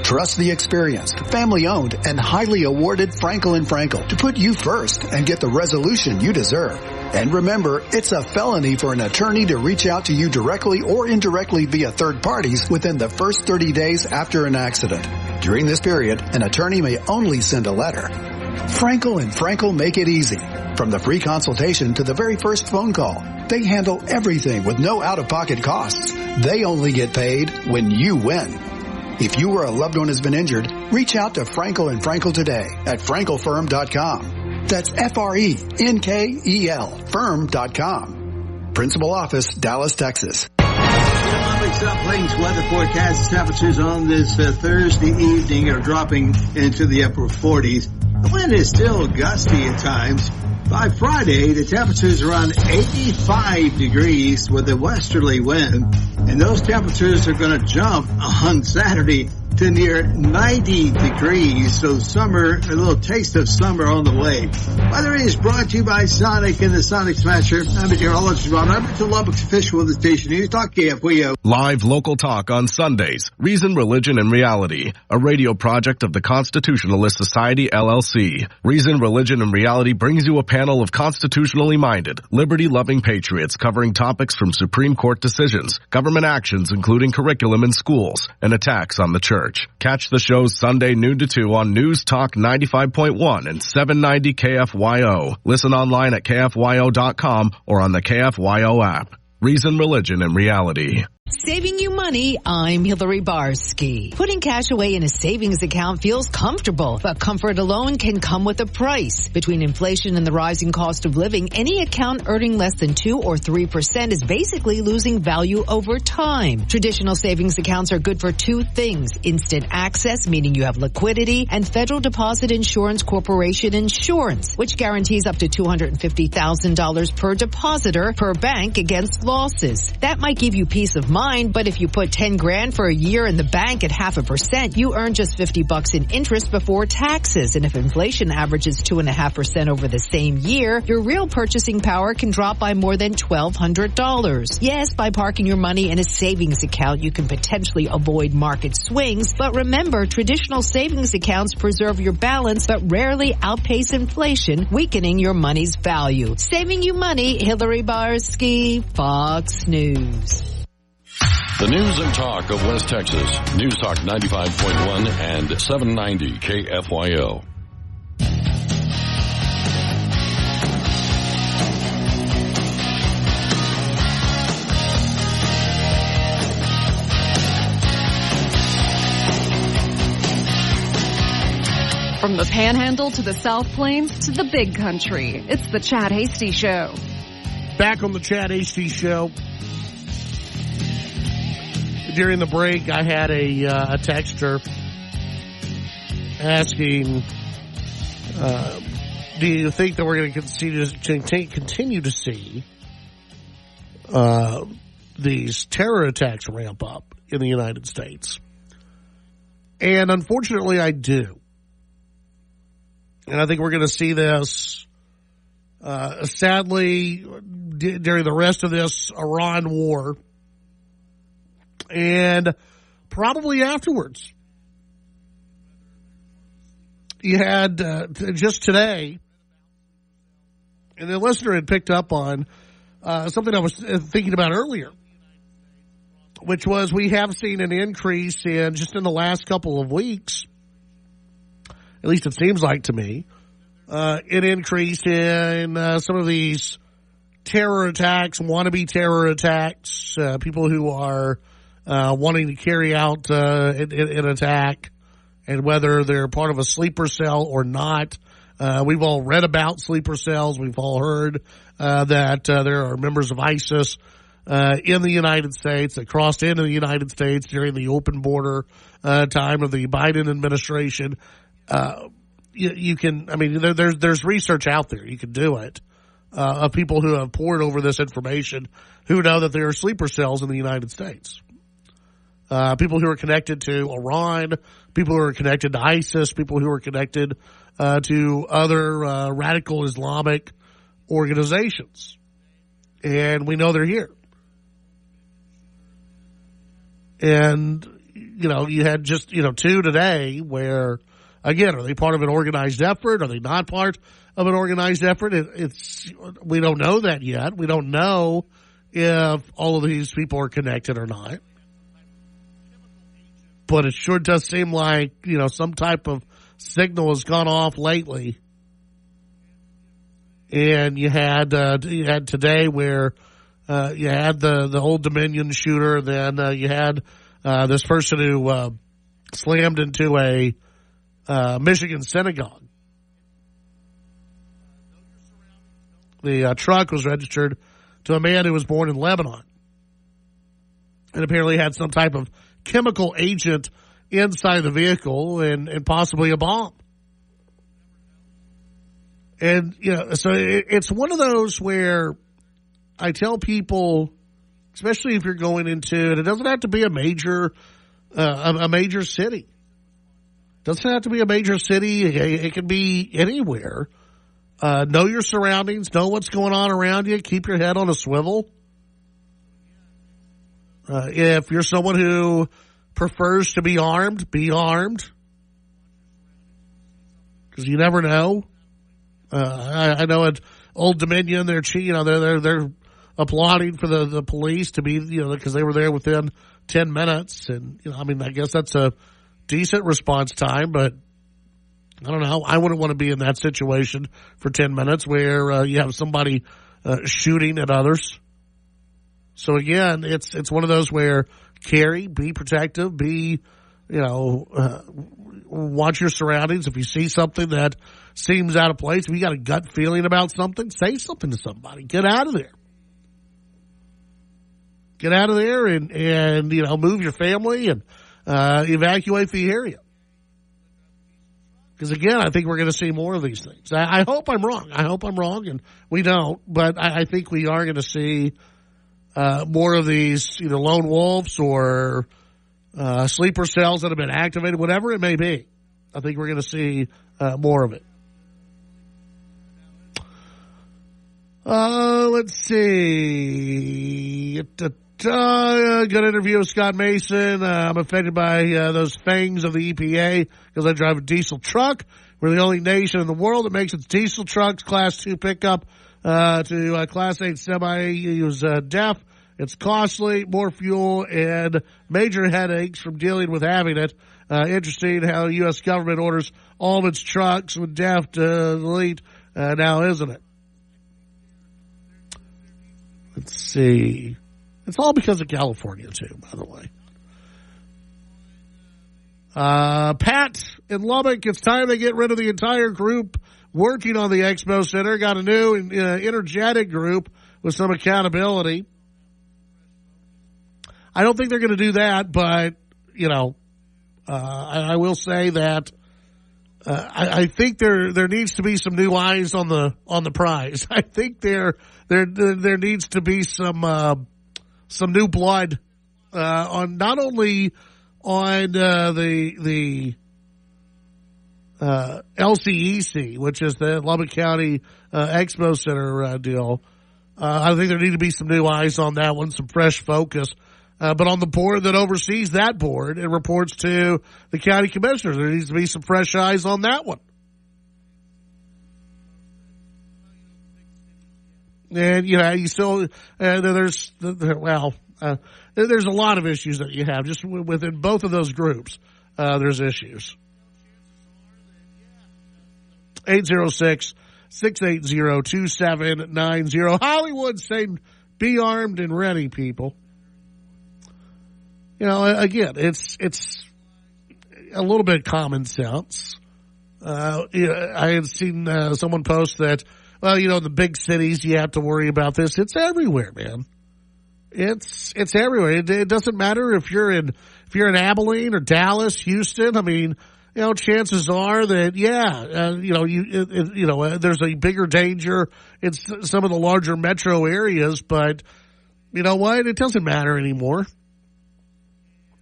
Trust the experienced, family-owned, and highly awarded Frankel & Frankel to put you first and get the resolution you deserve. And remember, it's a felony for an attorney to reach out to you directly or indirectly via third parties within the first 30 days after an accident. During this period, an attorney may only send a letter. Frankel & Frankel make it easy. From the free consultation to the very first phone call, they handle everything with no out-of-pocket costs. They only get paid when you win. If you or a loved one has been injured, reach out to Frankel & Frankel today at frankelfirm.com. That's FRENKEL firm.com. Principal office, Dallas, Texas. Lubbock's South Plains weather forecast. Temperatures on this Thursday evening are dropping into the upper 40s. The wind is still gusty at times. By Friday, the temperatures are around 85 degrees with a westerly wind. And those temperatures are going to jump on Saturday to near 90 degrees. So summer, a little taste of summer on the way. Weather is brought to you by Sonic and the Sonic Smasher. I'm meteorologist Ron Albert to Lubbock's official of the station News Talk KFYO. Live local talk on Sundays. Reason, Religion, and Reality. A radio project of the Constitutionalist Society, LLC. Reason, Religion, and Reality brings you a panel of constitutionally minded, liberty-loving patriots covering topics from Supreme Court decisions, government actions including curriculum in schools, and attacks on the church. Catch the show Sunday noon to 2 on News Talk 95.1 and 790 KFYO. Listen online at KFYO.com or on the KFYO app. Reason, Religion, and Reality. Saving you money, I'm Hillary Barsky. Putting cash away in a savings account feels comfortable, but comfort alone can come with a price. Between inflation and the rising cost of living, any account earning less than 2 or 3% is basically losing value over time. Traditional savings accounts are good for 2 things: instant access, meaning you have liquidity, and Federal Deposit Insurance Corporation insurance, which guarantees up to $250,000 per depositor per bank against losses. That might give you peace of mind mind, but if you put 10 grand for a year in the bank at 0.5%, you earn just $50 in interest before taxes. And if inflation averages 2.5% over the same year, your real purchasing power can drop by more than $1,200. Yes, by parking your money in a savings account, you can potentially avoid market swings. But remember, traditional savings accounts preserve your balance, but rarely outpace inflation, weakening your money's value. Saving you money, Hillary Barsky, Fox News. The news and talk of West Texas. News Talk 95.1 and 790 KFYO. From the Panhandle to the South Plains to the Big Country, it's the Chad Hasty Show. Back on the Chad Hasty Show. During the break, I had a texter asking, do you think that we're going to continue to see these terror attacks ramp up in the United States? And unfortunately, I do. And I think we're going to see this, sadly, during the rest of this Iran war and probably afterwards. You had just today, and the listener had picked up on something I was thinking about earlier, which was we have seen an increase in just in the last couple of weeks. At least it seems like to me, an increase in some of these terror attacks, wannabe terror attacks, people who are wanting to carry out an attack, and whether they're part of a sleeper cell or not. We've all read about sleeper cells. We've all heard that there are members of ISIS in the United States that crossed into the United States during the open border time of the Biden administration. You can, I mean, there's research out there. You can do it, of people who have poured over this information who know that there are sleeper cells in the United States. People who are connected to Iran, people who are connected to ISIS, people who are connected, to other, radical Islamic organizations. And we know they're here. And, you had just, two today where, again, are they part of an organized effort? Are they not part of an organized effort? We don't know that yet. We don't know if all of these people are connected or not. But it sure does seem like, some type of signal has gone off lately. And you had today where, you had the Old Dominion shooter, then, you had, this person who, slammed into a, Michigan synagogue. The truck was registered to a man who was born in Lebanon and apparently had some type of chemical agent inside the vehicle and possibly a bomb. And, so it's one of those where I tell people, especially if you're going into it, it doesn't have to be a major city. Doesn't have to be a major city. It can be anywhere. Know your surroundings. Know what's going on around you. Keep your head on a swivel. If you're someone who prefers to be armed, be armed. Because you never know. I know at Old Dominion, they're applauding for the police to be, because they were there within 10 minutes. And, I guess that's a decent response time, but I don't know. I wouldn't want to be in that situation for 10 minutes where you have somebody shooting at others. So again, it's one of those where carry, be protective, be, watch your surroundings. If you see something that seems out of place, if you got a gut feeling about something, say something to somebody. Get out of there. Get out of there and move your family and evacuate the area. Because again, I think we're going to see more of these things. I hope I'm wrong. And we don't. But I think we are going to see more of these either lone wolves or sleeper cells that have been activated, whatever it may be. I think we're going to see more of it. Let's see. Good interview with Scott Mason. I'm affected by those fangs of the EPA because I drive a diesel truck. We're the only nation in the world that makes its diesel trucks Class 2 pickup to Class 8 semi. Use DEF. It's costly, more fuel, and major headaches from dealing with having it. Interesting how the U.S. government orders all of its trucks with DEF to delete now, isn't it? Let's see. It's all because of California, too, by the way. Pat in Lubbock, it's time they get rid of the entire group working on the Expo Center. Got a new energetic group with some accountability. I don't think they're going to do that, but, I will say that I think there needs to be some new eyes on the prize. I think there needs to be some new blood on not only on the LCEC, which is the Lubbock County Expo Center deal. I think there need to be some new eyes on that one, some fresh focus. But on the board that oversees that board and reports to the county commissioners, there needs to be some fresh eyes on that one. And, you still, there's a lot of issues that you have just within both of those groups. There's issues. 806-680-2790. Hollywood saying be armed and ready, people. Again, it's a little bit common sense. I had seen someone post that, in the big cities you have to worry about this. It's everywhere, man. It's everywhere. It doesn't matter if you're in Abilene or Dallas, Houston. I mean, chances are that there's a bigger danger in some of the larger metro areas, but you know what? It doesn't matter anymore.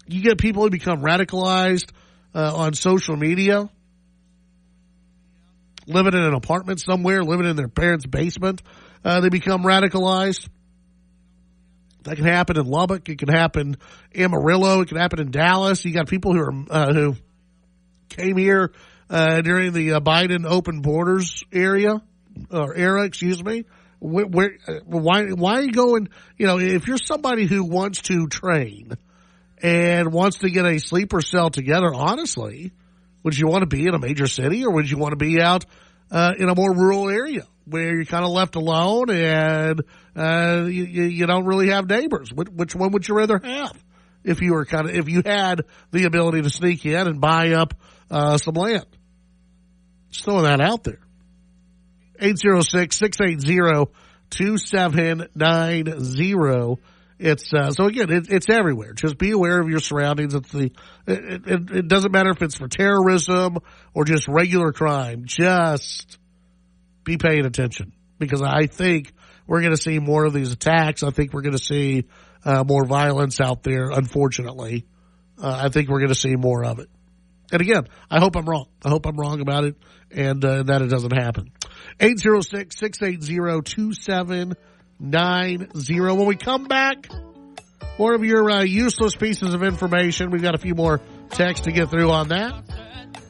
You get people who become radicalized on social media, living in an apartment somewhere, living in their parents' basement. They become radicalized. That can happen in Lubbock. It can happen in Amarillo. It can happen in Dallas. You got people who came here during the Biden open borders era. Excuse me. Why are you going? If you're somebody who wants to train and wants to get a sleeper cell together, honestly, would you want to be in a major city or would you want to be out in a more rural area where you're kind of left alone and you don't really have neighbors? Which one would you rather have if you had the ability to sneak in and buy up some land? Just throwing that out there. 806-680-2790. It's so again, it's everywhere. Just be aware of your surroundings. It doesn't matter if it's for terrorism or just regular crime. Just be paying attention, because I think we're going to see more of these attacks. I think we're going to see more violence out there. Unfortunately, I think we're going to see more of it. And again, I hope I'm wrong. I hope I'm wrong about it, and that it doesn't happen. 806-680-2790. When we come back, more of your useless pieces of information. We've got a few more texts to get through on that.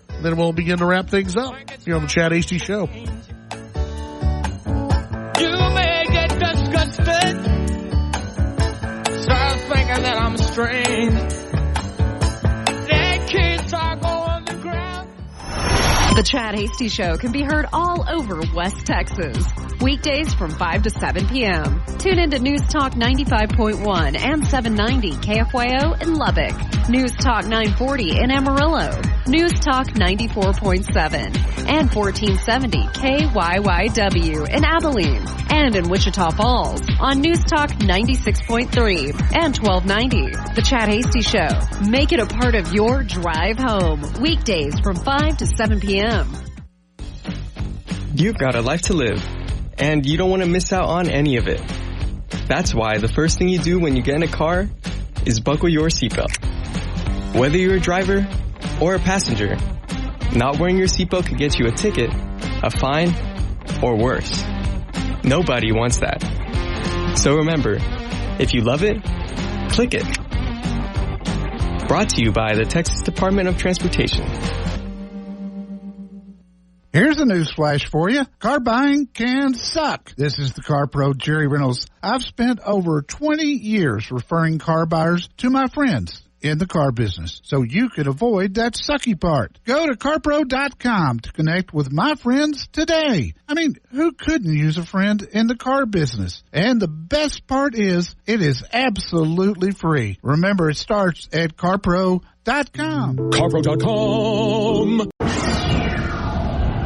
And then we'll begin to wrap things up here on the Chad Hasty Show. You may get disgusted, start thinking that I'm strange. That kids are going to ground. The Chad Hasty Show can be heard all over West Texas. Weekdays from 5 to 7 p.m. Tune into News Talk 95.1 and 790 KFYO in Lubbock. News Talk 940 in Amarillo. News Talk 94.7 and 1470 KYYW in Abilene. And in Wichita Falls on News Talk 96.3 and 1290. The Chad Hasty Show. Make it a part of your drive home. Weekdays from 5 to 7 p.m. You've got a life to live, and you don't want to miss out on any of it. That's why the first thing you do when you get in a car is buckle your seatbelt. Whether you're a driver or a passenger, not wearing your seatbelt could get you a ticket, a fine, or worse. Nobody wants that. So remember, if you love it, click it. Brought to you by the Texas Department of Transportation. Here's a news flash for you. Car buying can suck. This is the Car Pro, Jerry Reynolds. I've spent over 20 years referring car buyers to my friends in the car business, so you could avoid that sucky part. Go to carpro.com to connect with my friends today. I mean, who couldn't use a friend in the car business? And the best part is, it is absolutely free. Remember, it starts at carpro.com. Carpro.com.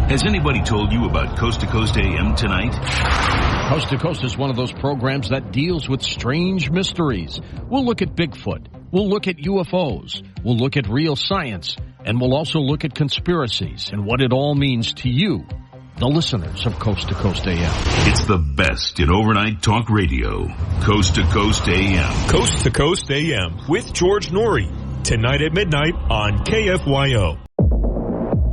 Has anybody told you about Coast to Coast AM tonight? Coast to Coast is one of those programs that deals with strange mysteries. We'll look at Bigfoot. We'll look at UFOs. We'll look at real science. And we'll also look at conspiracies and what it all means to you, the listeners of Coast to Coast AM. It's the best in overnight talk radio. Coast to Coast AM. Coast to Coast AM with George Norrie. Tonight at midnight on KFYO.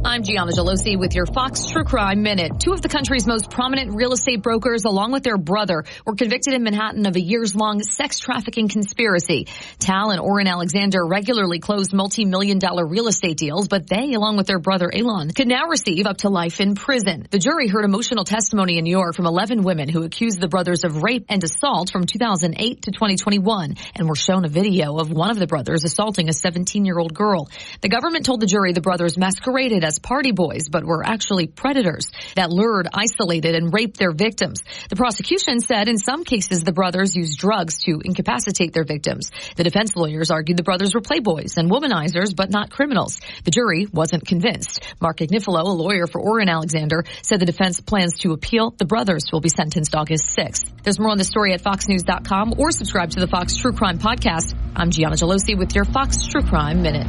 I'm Gianna Gelosi with your Fox True Crime Minute. Two of the country's most prominent real estate brokers, along with their brother, were convicted in Manhattan of a years-long sex trafficking conspiracy. Tal and Orrin Alexander regularly closed multi-million-dollar real estate deals, but they, along with their brother Elon, could now receive up to life in prison. The jury heard emotional testimony in New York from 11 women who accused the brothers of rape and assault from 2008 to 2021 and were shown a video of one of the brothers assaulting a 17-year-old girl. The government told the jury the brothers masqueraded as party boys, but were actually predators that lured, isolated, and raped their victims. The prosecution said in some cases the brothers used drugs to incapacitate their victims. The defense lawyers argued the brothers were playboys and womanizers, but not criminals. The jury wasn't convinced. Mark Agnifilo, a lawyer for Orrin Alexander, said the defense plans to appeal. The brothers will be sentenced August 6th. There's more on the story at foxnews.com or subscribe to the Fox True Crime Podcast. I'm Gianna Gelosi with your Fox True Crime Minute.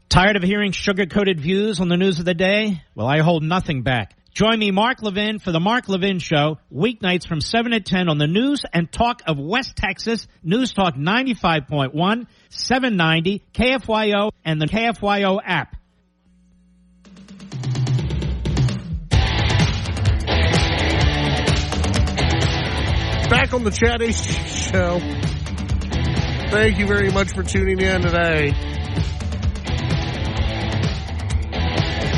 Tired of hearing sugar-coated views on the news of the day? Well, I hold nothing back. Join me, Mark Levin, for the Mark Levin Show, weeknights from 7 to 10 on the news and talk of West Texas, News Talk 95.1, 790, KFYO, and the KFYO app. Back on the Chad AC Show. Thank you very much for tuning in today.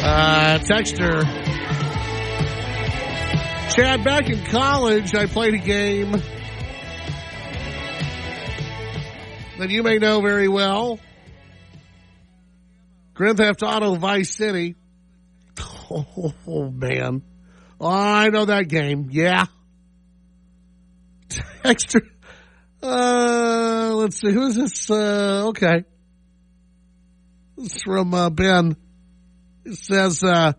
Texter. Chad, back in college, I played a game that you may know very well. Grand Theft Auto Vice City. Oh man. Oh, I know that game. Yeah. Texter. Let's see. Who is this? Okay. This is from Ben. It says, Grand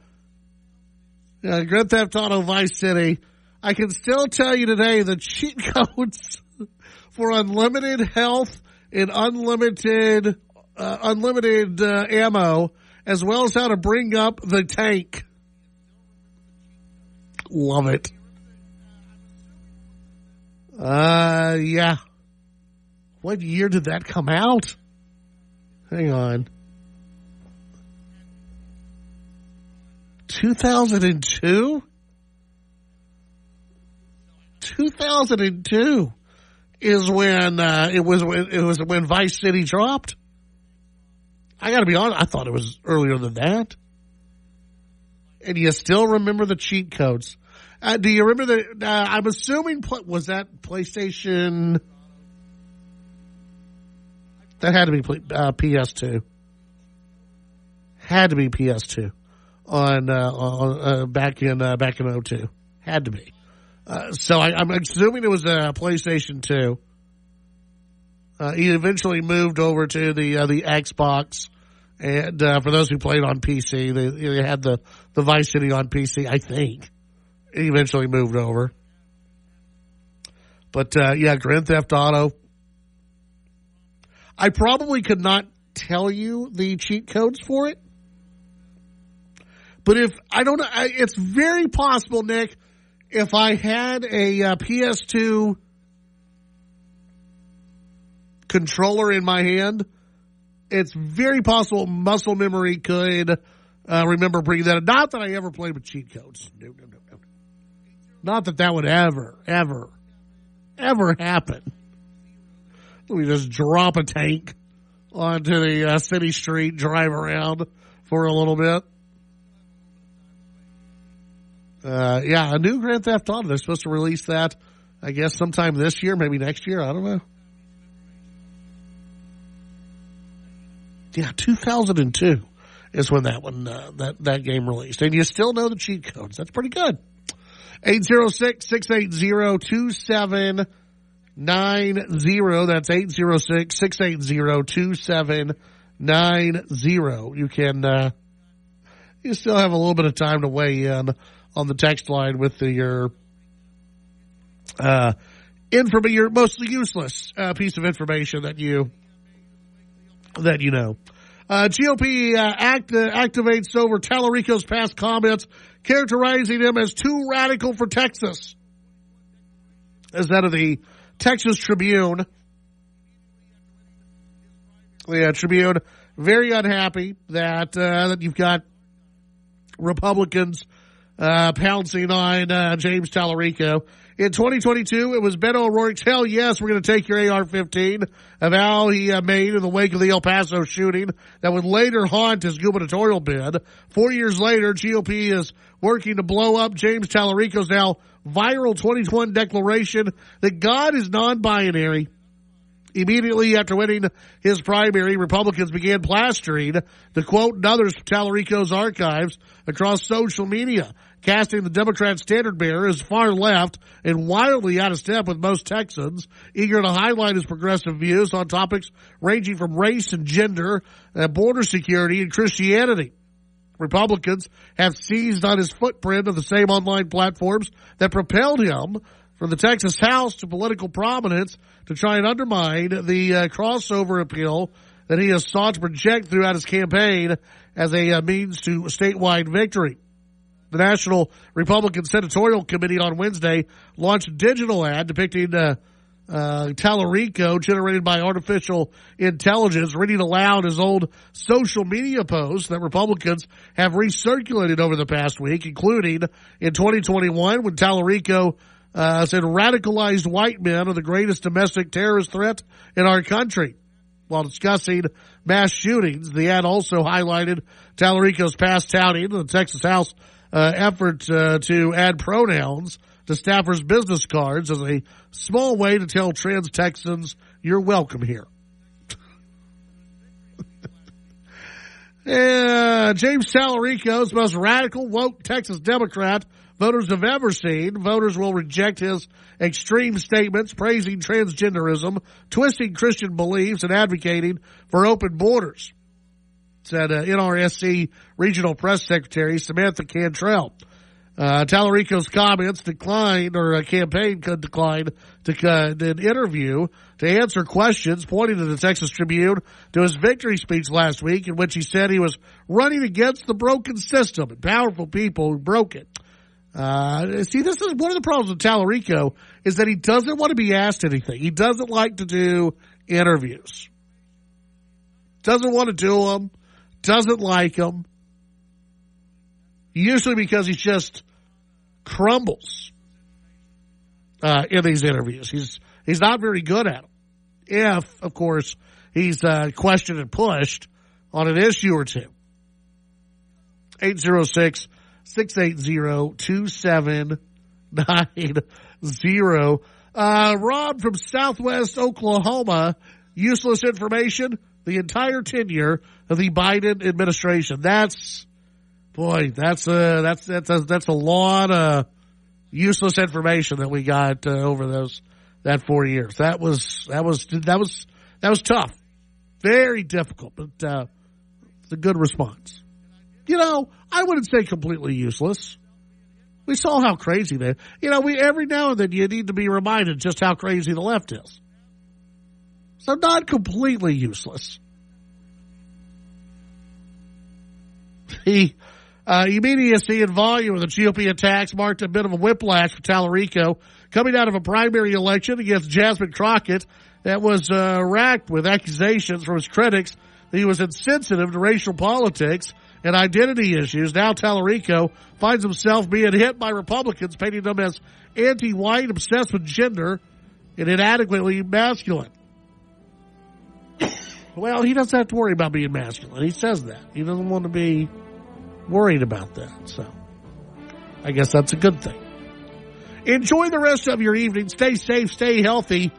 Theft Auto Vice City. I can still tell you today the cheat codes for unlimited health and unlimited ammo, as well as how to bring up the tank. Love it. Yeah. What year did that come out? Hang on. 2002? 2002 is when it was when Vice City dropped. I got to be honest, I thought it was earlier than that. And you still remember the cheat codes? Do you remember the? I'm assuming was that PlayStation? That had to be PS2. Had to be PS2 on back in 2002. Had to be. So I'm assuming it was PlayStation 2. He eventually moved over to the Xbox, and for those who played on PC, they had the Vice City on PC. I think he eventually moved over. But yeah, Grand Theft Auto. I probably could not tell you the cheat codes for it, but if I don't know, it's very possible, Nick. If I had a PS2 controller in my hand, it's very possible muscle memory could remember bringing that up. Not that I ever played with cheat codes. No. Not that would ever happen. Let me just drop a tank onto the city street, drive around for a little bit. A new Grand Theft Auto. They're supposed to release that, I guess, sometime this year, maybe next year. I don't know. Yeah, 2002 is when that one, that game released. And you still know the cheat codes. That's pretty good. 806-680-2790. That's 806-680-2790. You still have a little bit of time to weigh in on the text line with your mostly useless piece of information that you know. GOP activates over Tallarico's past comments, characterizing him as too radical for Texas. As that of the Texas Tribune. The Tribune very unhappy that you've got Republicans pouncing on James Tallarico. In 2022, it was Beto O'Rourke's hell yes, we're going to take your AR-15, a vow he made in the wake of the El Paso shooting that would later haunt his gubernatorial bid. 4 years later, GOP is working to blow up James Tallarico's now viral 2021 declaration that God is non-binary. Immediately after winning his primary, Republicans began plastering the quote and others from Tallarico's archives across social media, casting the Democrat standard bearer as far left and wildly out of step with most Texans, eager to highlight his progressive views on topics ranging from race and gender, border security, and Christianity. Republicans have seized on his footprint of the same online platforms that propelled him from the Texas House to political prominence to try and undermine the crossover appeal that he has sought to project throughout his campaign as a means to statewide victory. The National Republican Senatorial Committee on Wednesday launched a digital ad depicting Tallarico generated by artificial intelligence, reading aloud his old social media posts that Republicans have recirculated over the past week, including in 2021 when Tallarico said radicalized white men are the greatest domestic terrorist threat in our country. While discussing mass shootings, the ad also highlighted Tallarico's past touting of the Texas House effort to add pronouns to staffers' business cards as a small way to tell trans Texans you're welcome here. James Tallarico's most radical, woke Texas Democrat voters have ever seen. Voters will reject his extreme statements praising transgenderism, twisting Christian beliefs, and advocating for open borders, said NRSC Regional Press Secretary Samantha Cantrell. Tallarico's comments declined, or a campaign could decline an interview to answer questions, pointing to the Texas Tribune to his victory speech last week in which he said he was running against the broken system and powerful people who broke it. See, this is one of the problems with Tallarico is that he doesn't want to be asked anything. He doesn't like to do interviews. Doesn't want to do them. Doesn't like them. Usually because he just crumbles in these interviews. He's not very good at them. If, of course, he's questioned and pushed on an issue or two. 806-680-2790. Rob from Southwest Oklahoma, useless information, the entire tenure of the Biden administration. That's a lot of useless information that we got over that 4 years. That was tough. Very difficult, but it's a good response. You know, I wouldn't say completely useless. We saw how crazy they, every now and then you need to be reminded just how crazy the left is. So not completely useless. The immediacy and volume of the GOP attacks marked a bit of a whiplash for Tallarico, coming out of a primary election against Jasmine Crockett that was racked with accusations from his critics that he was insensitive to racial politics and identity issues. Now Tallarico finds himself being hit by Republicans, painting him as anti-white, obsessed with gender, and inadequately masculine. Well, he doesn't have to worry about being masculine. He says that. He doesn't want to be worried about that. So I guess that's a good thing. Enjoy the rest of your evening. Stay safe, stay healthy.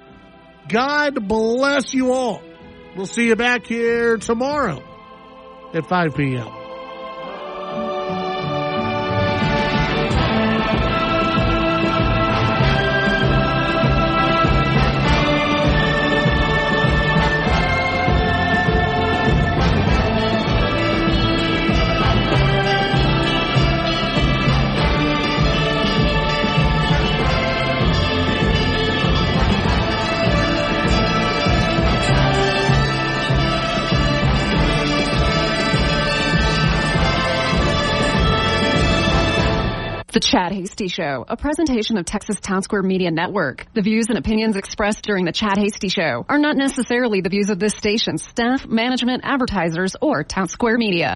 God bless you all. We'll see you back here tomorrow at 5 p.m. The Chad Hasty Show, a presentation of Texas Town Square Media Network. The views and opinions expressed during the Chad Hasty Show are not necessarily the views of this station, staff, management, advertisers, or Town Square Media.